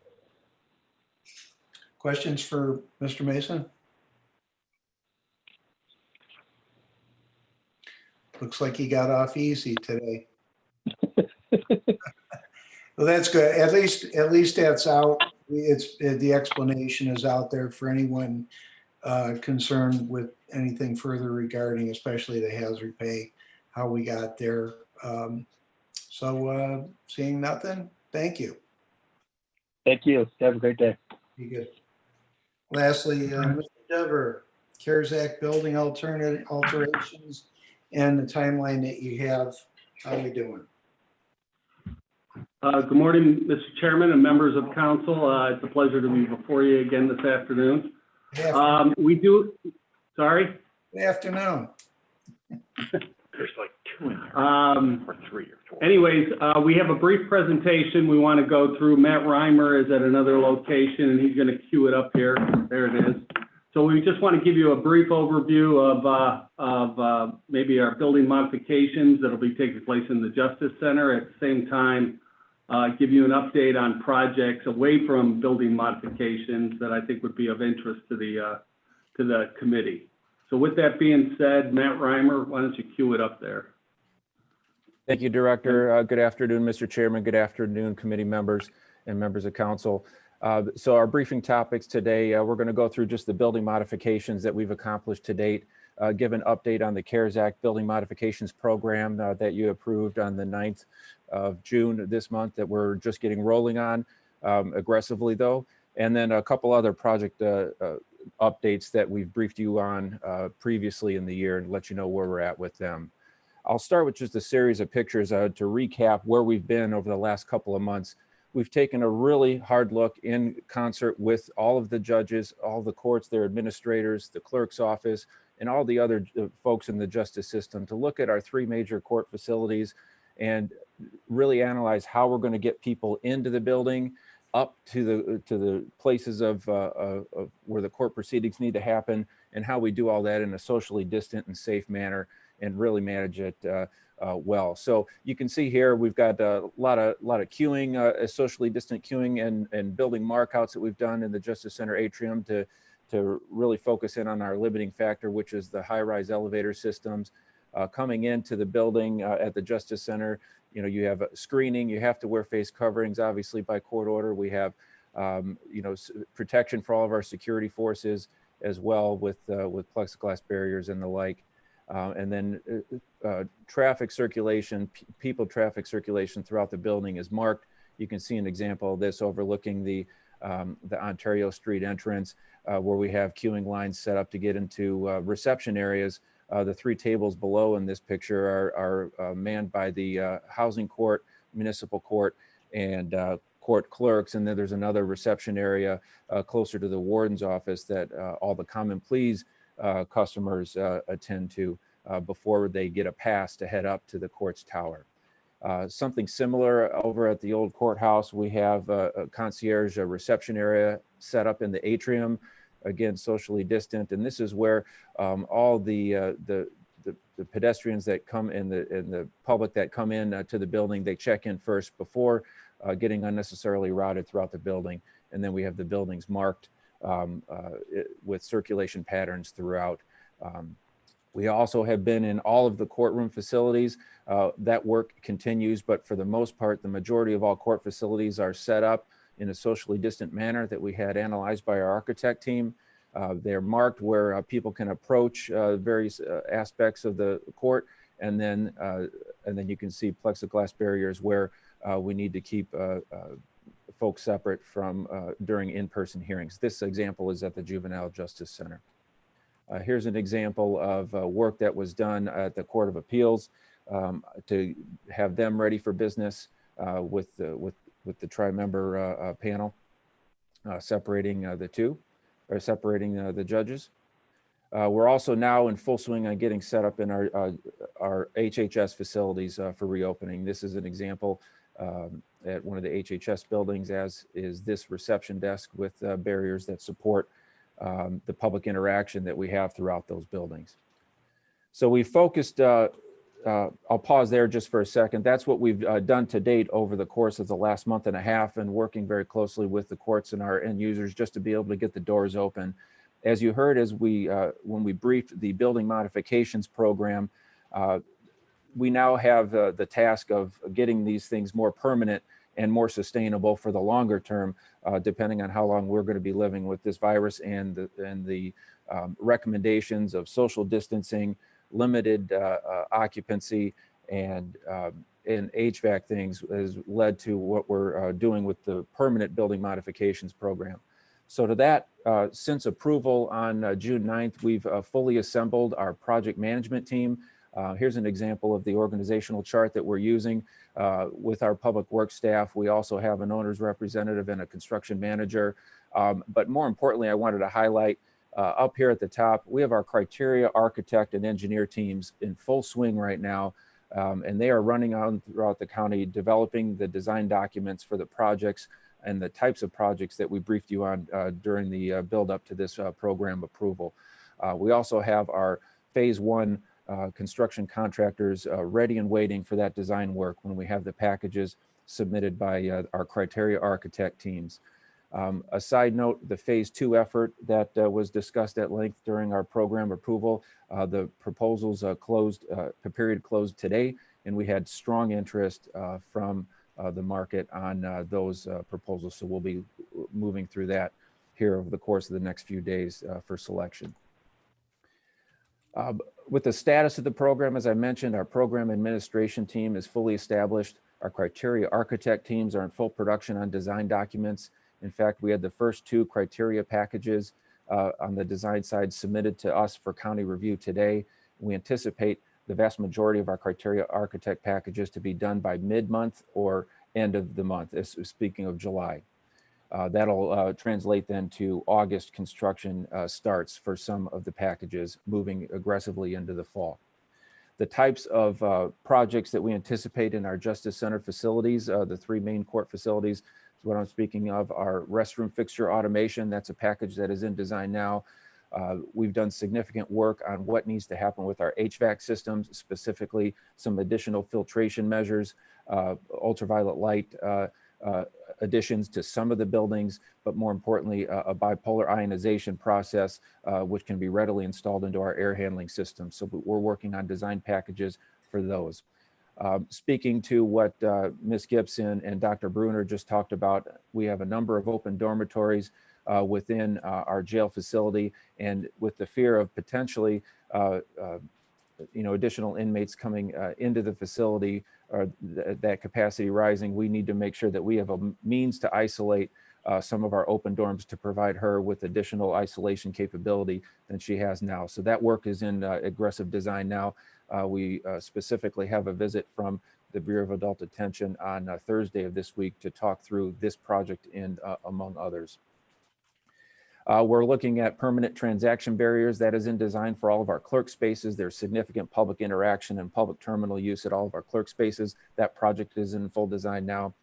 Questions for Mr. Mason? Looks like he got off easy today. Well, that's good. At least that's out. It's the explanation is out there for anyone concerned with anything further regarding, especially the hazard pay, how we got there. So seeing nothing, thank you. Thank you. Have a great day. Be good. Lastly, Mr. Dever, CARES Act building alterations and the timeline that you have. How are we doing? Good morning, Mr. Chairman and members of council. It's a pleasure to be before you again this afternoon. Sorry? Good afternoon. There's like 2 in there, or 3 or 4. Anyways, we have a brief presentation we want to go through. Matt Reimer is at another location, and he's going to cue it up here. There it is. So we just want to give you a brief overview of maybe our building modifications that'll be taking place in the Justice Center. At the same time, give you an update on projects away from building modifications that I think would be of interest to the committee. So with that being said, Matt Reimer, why don't you cue it up there? Thank you, Director. Good afternoon, Mr. Chairman. Good afternoon, committee members and members of council. So our briefing topics today, we're going to go through just the building modifications that we've accomplished to date, give an update on the CARES Act building modifications program that you approved on the 9th of June this month that we're just getting rolling on aggressively though, and then a couple other project updates that we've briefed you on previously in the year and let you know where we're at with them. I'll start with just a series of pictures to recap where we've been over the last couple of months. We've taken a really hard look in concert with all of the judges, all the courts, their administrators, the clerk's office, and all the other folks in the justice system to look at our 3 major court facilities and really analyze how we're going to get people into the building, up to the places of where the court proceedings need to happen, and how we do all that in a socially distant and safe manner and really manage it well. So you can see here we've got a lot of queuing, socially distant queuing and building markouts that we've done in the Justice Center atrium to really focus in on our limiting factor, which is the high-rise elevator systems. Coming into the building at the Justice Center, you know, you have a screening, you have to wear face coverings, obviously by court order. We have, you know, protection for all of our security forces as well with plexiglass barriers and the like. And then traffic circulation, people traffic circulation throughout the building is marked. You can see an example of this overlooking the the Ontario Street entrance, where we have queuing lines set up to get into reception areas. The 3 tables below in this picture are manned by the housing court, municipal court, and court clerks. And then there's another reception area closer to the warden's office that all the common pleas customers attend to before they get a pass to head up to the court's tower. Something similar over at the old courthouse, we have a concierge reception area set up in the atrium, again, socially distant. And this is where all the pedestrians that come in the public that come in to the building, they check in first before getting unnecessarily routed throughout the building. And then we have the buildings marked with circulation patterns throughout. We also have been in all of the courtroom facilities. That work continues, but for the most part, the majority of all court facilities are set up in a socially distant manner that we had analyzed by our architect team. They're marked where people can approach various aspects of the court, and then you can see plexiglass barriers where we need to keep folks separate from during in-person hearings. This example is at the Juvenile Justice Center. Here's an example of work that was done at the Court of Appeals to have them ready for business with the tri-member panel, separating the two, or separating the judges. We're also now in full swing on getting set up in our HHS facilities for reopening. This is an example at one of the HHS buildings, as is this reception desk with barriers that support the public interaction that we have throughout those buildings. So we focused, I'll pause there just for a second. That's what we've done to date over the course of the last month and a half, and working very closely with the courts and our end users just to be able to get the doors open. As you heard, as when we briefed the building modifications program, we now have the task of getting these things more permanent and more sustainable for the longer term, depending on how long we're going to be living with this virus, and the recommendations of social distancing, limited occupancy, and HVAC things has led to what we're doing with the permanent building modifications program. So to that, since approval on June 9th, we've fully assembled our project management team. Here's an example of the organizational chart that we're using with our public works staff. We also have an owner's representative and a construction manager. But more importantly, I wanted to highlight up here at the top, we have our criteria architect and engineer teams in full swing right now. And they are running on throughout the county, developing the design documents for the projects and the types of projects that we briefed you on during the build up to this program approval. We also have our phase 1 construction contractors ready and waiting for that design work when we have the packages submitted by our criteria architect teams. A side note, the phase 2 effort that was discussed at length during our program approval, the proposals the period closed today, and we had strong interest from the market on those proposals. So we'll be moving through that here over the course of the next few days for selection. With the status of the program, as I mentioned, our program administration team is fully established. Our criteria architect teams are in full production on design documents. In fact, we had the first 2 criteria packages on the design side submitted to us for county review today. We anticipate the vast majority of our criteria architect packages to be done by mid-month or end of the month, speaking of July. That'll translate then to August construction starts for some of the packages, moving aggressively into the fall. The types of projects that we anticipate in our Justice Center facilities, the 3 main court facilities, is what I'm speaking of, are restroom fixture automation. That's a package that is in design now. We've done significant work on what needs to happen with our HVAC systems, specifically some additional filtration measures, ultraviolet light additions to some of the buildings, but more importantly, a bipolar ionization process, which can be readily installed into our air handling system. So we're working on design packages for those. Speaking to what Ms. Gibson and Dr. Bruner just talked about, we have a number of open dormitories within our jail facility, and with the fear of potentially additional inmates coming into the facility, or that capacity rising, we need to make sure that we have a means to isolate some of our open dorms to provide her with additional isolation capability than she has now. So that work is in aggressive design now. We specifically have a visit from the Bureau of Adult Detention on Thursday of this week to talk through this project and among others. We're looking at permanent transaction barriers. That is in design for all of our clerk spaces. There's significant public interaction and public terminal use at all of our clerk spaces. That project is in full design now,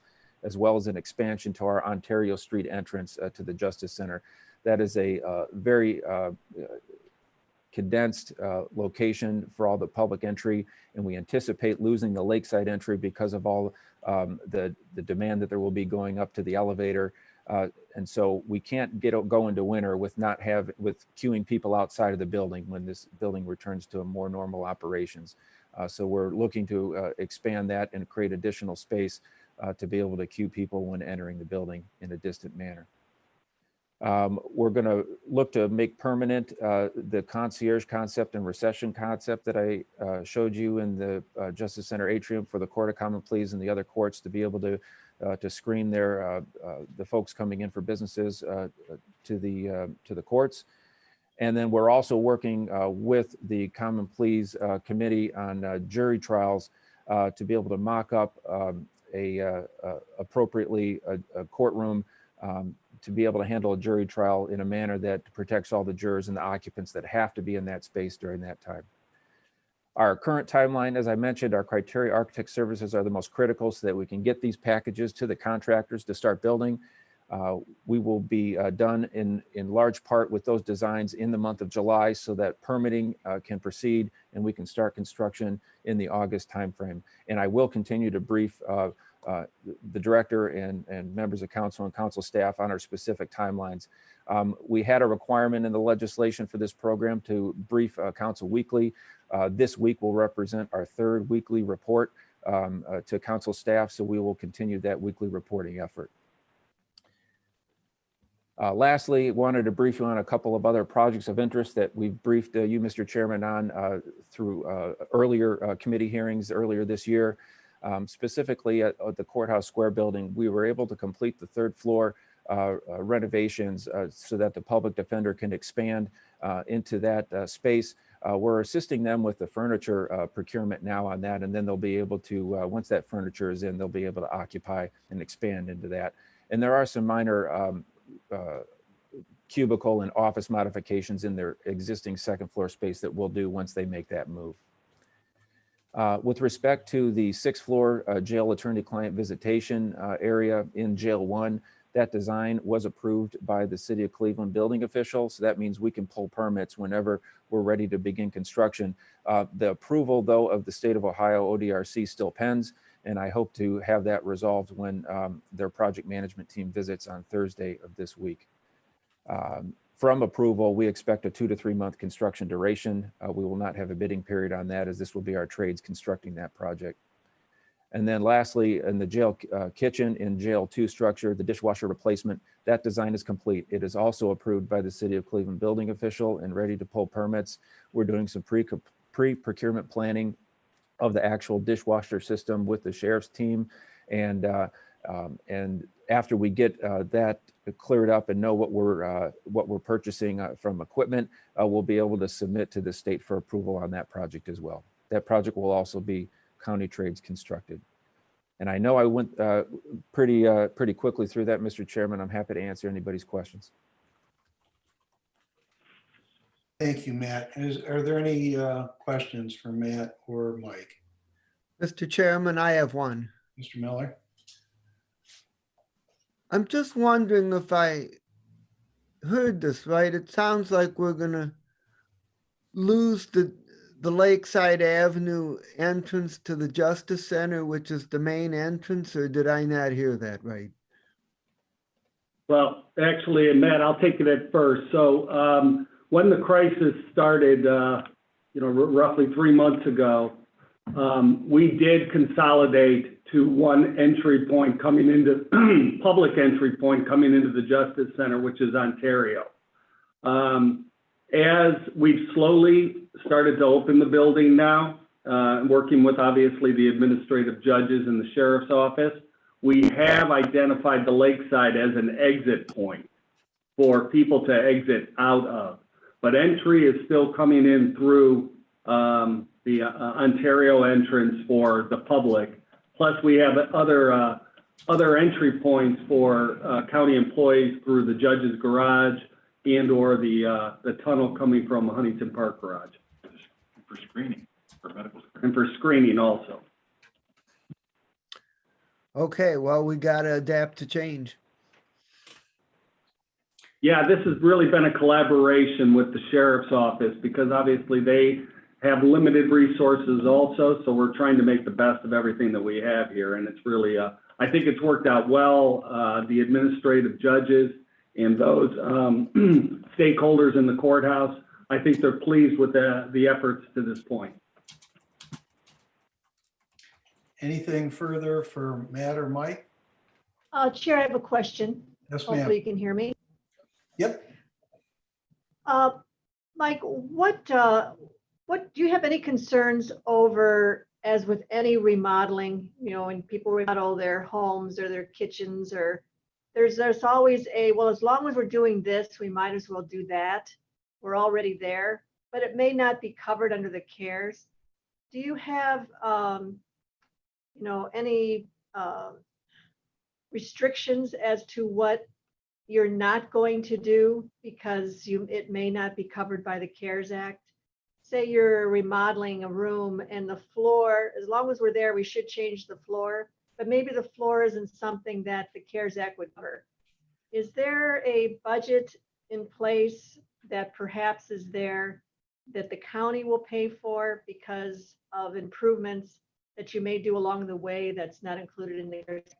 as well as an expansion to our Ontario Street entrance to the Justice Center. That is a very condensed location for all the public entry, and we anticipate losing the lakeside entry because of all the demand that there will be going up to the elevator. And so we can't go into winter with queuing people outside of the building when this building returns to a more normal operations. So we're looking to expand that and create additional space to be able to queue people when entering the building in a distant manner. We're going to look to make permanent the concierge concept and recession concept that I showed you in the Justice Center atrium for the Court of Common Pleas and the other courts to be able to screen the folks coming in for businesses to the courts. And then we're also working with the Common Pleas Committee on jury trials to be able to mock up appropriately a courtroom to be able to handle a jury trial in a manner that protects all the jurors and the occupants that have to be in that space during that time. Our current timeline, as I mentioned, our criteria architect services are the most critical so that we can get these packages to the contractors to start building. We will be done in large part with those designs in the month of July so that permitting can proceed and we can start construction in the August timeframe. And I will continue to brief the director and members of council and council staff on our specific timelines. We had a requirement in the legislation for this program to brief council weekly. This week will represent our third weekly report to council staff, so we will continue that weekly reporting effort. Lastly, wanted to brief you on a couple of other projects of interest that we've briefed you, Mr. Chairman, on through earlier committee hearings earlier this year. Specifically at the Courthouse Square building, we were able to complete the third floor renovations so that the public defender can expand into that space. We're assisting them with the furniture procurement now on that, and then they'll be able to, once that furniture is in, they'll be able to occupy and expand into that. And there are some minor cubicle and office modifications in their existing second floor space that we'll do once they make that move. With respect to the sixth floor jail attorney-client visitation area in Jail 1, that design was approved by the City of Cleveland building official. So that means we can pull permits whenever we're ready to begin construction. The approval, though, of the State of Ohio ODRC still pends, and I hope to have that resolved when their project management team visits on Thursday of this week. From approval, we expect a 2 to 3 month construction duration. We will not have a bidding period on that, as this will be our trades constructing that project. And then lastly, in the jail kitchen in Jail 2 structure, the dishwasher replacement, that design is complete. It is also approved by the City of Cleveland building official and ready to pull permits. We're doing some pre-procurement planning of the actual dishwasher system with the sheriff's team. And after we get that cleared up and know what we're purchasing from equipment, we'll be able to submit to the state for approval on that project as well. That project will also be county trades constructed. And I know I went pretty quickly through that, Mr. Chairman. I'm happy to answer anybody's questions. Thank you, Matt. Are there any questions for Matt or Mike? Mr. Chairman, I have one. Mr. Miller? I'm just wondering if I heard this right. It sounds like we're gonna lose the Lakeside Avenue entrance to the Justice Center, which is the main entrance, or did I not hear that right? Well, actually, and Matt, I'll take it at first. So when the crisis started, roughly 3 months ago, we did consolidate to one entry point coming into public entry point coming into the Justice Center, which is Ontario. As we've slowly started to open the building now, working with obviously the administrative judges and the sheriff's office, we have identified the lakeside as an exit point for people to exit out of. But entry is still coming in through the Ontario entrance for the public. Plus, we have other entry points for county employees through the judge's garage and/or the tunnel coming from Huntington Park Garage. For screening, for medical screening. And for screening also. Okay, well, we got to adapt to change. Yeah, this has really been a collaboration with the sheriff's office because obviously they have limited resources also. So we're trying to make the best of everything that we have here. And it's really, I think it's worked out well. The administrative judges and those stakeholders in the courthouse, I think they're pleased with the efforts to this point. Anything further for Matt or Mike? Chair, I have a question. Yes, ma'am. Hopefully you can hear me. Yep. Mike, what do you have any concerns over, as with any remodeling, you know, when people remodel their homes or their kitchens, or there's always well, as long as we're doing this, we might as well do that. We're already there, but it may not be covered under the CARES. Do you have, you know, any restrictions as to what you're not going to do because it may not be covered by the CARES Act? Say you're remodeling a room and the floor, as long as we're there, we should change the floor, but maybe the floor isn't something that the CARES Act would cover. Is there a budget in place that perhaps is there that the county will pay for because of improvements that you may do along the way that's not included in the CARES Act?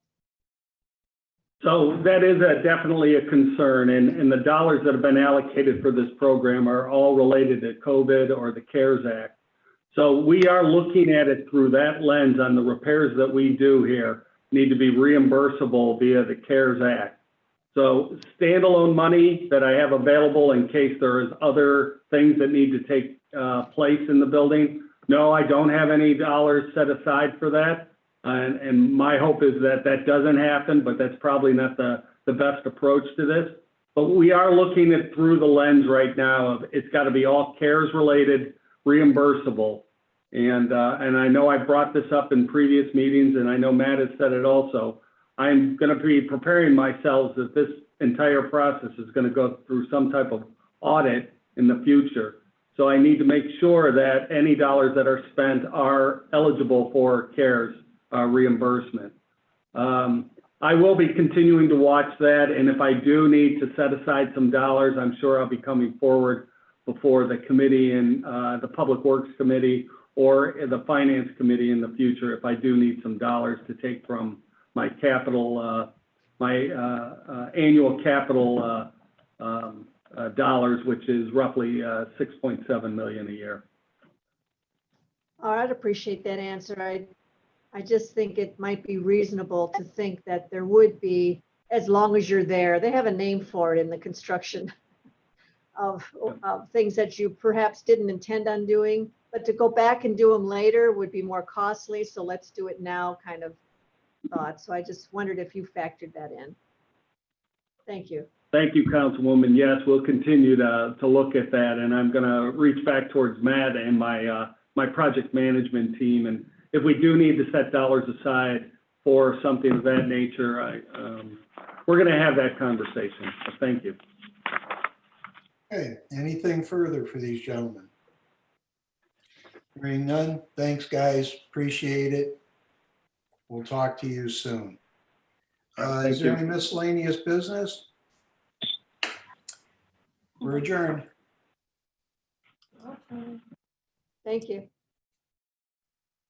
So that is definitely a concern, and the dollars that have been allocated for this program are all related to COVID or the CARES Act. So we are looking at it through that lens on the repairs that we do here need to be reimbursable via the CARES Act. So standalone money that I have available in case there is other things that need to take place in the building. No, I don't have any dollars set aside for that. And my hope is that that doesn't happen, but that's probably not the best approach to this. But we are looking at through the lens right now of it's got to be all CARES related, reimbursable. And I know I brought this up in previous meetings, and I know Matt has said it also. I'm going to be preparing myself that this entire process is going to go through some type of audit in the future. So I need to make sure that any dollars that are spent are eligible for CARES reimbursement. I will be continuing to watch that, and if I do need to set aside some dollars, I'm sure I'll be coming forward before the committee and the Public Works Committee or the Finance Committee in the future if I do need some dollars to take from my capital, annual capital dollars, which is roughly 6.7 million a year. Oh, I'd appreciate that answer. I just think it might be reasonable to think that there would be, as long as you're there. They have a name for it in the construction of things that you perhaps didn't intend on doing, but to go back and do them later would be more costly. So let's do it now kind of thought. So I just wondered if you factored that in. Thank you. Thank you, Councilwoman. Yes, we'll continue to look at that, and I'm going to reach back towards Matt and my project management team. And if we do need to set dollars aside for something of that nature, we're going to have that conversation. So thank you. Okay, anything further for these gentlemen? Hearing none, thanks, guys. Appreciate it. We'll talk to you soon. Is there any miscellaneous business? We're adjourned. Thank you.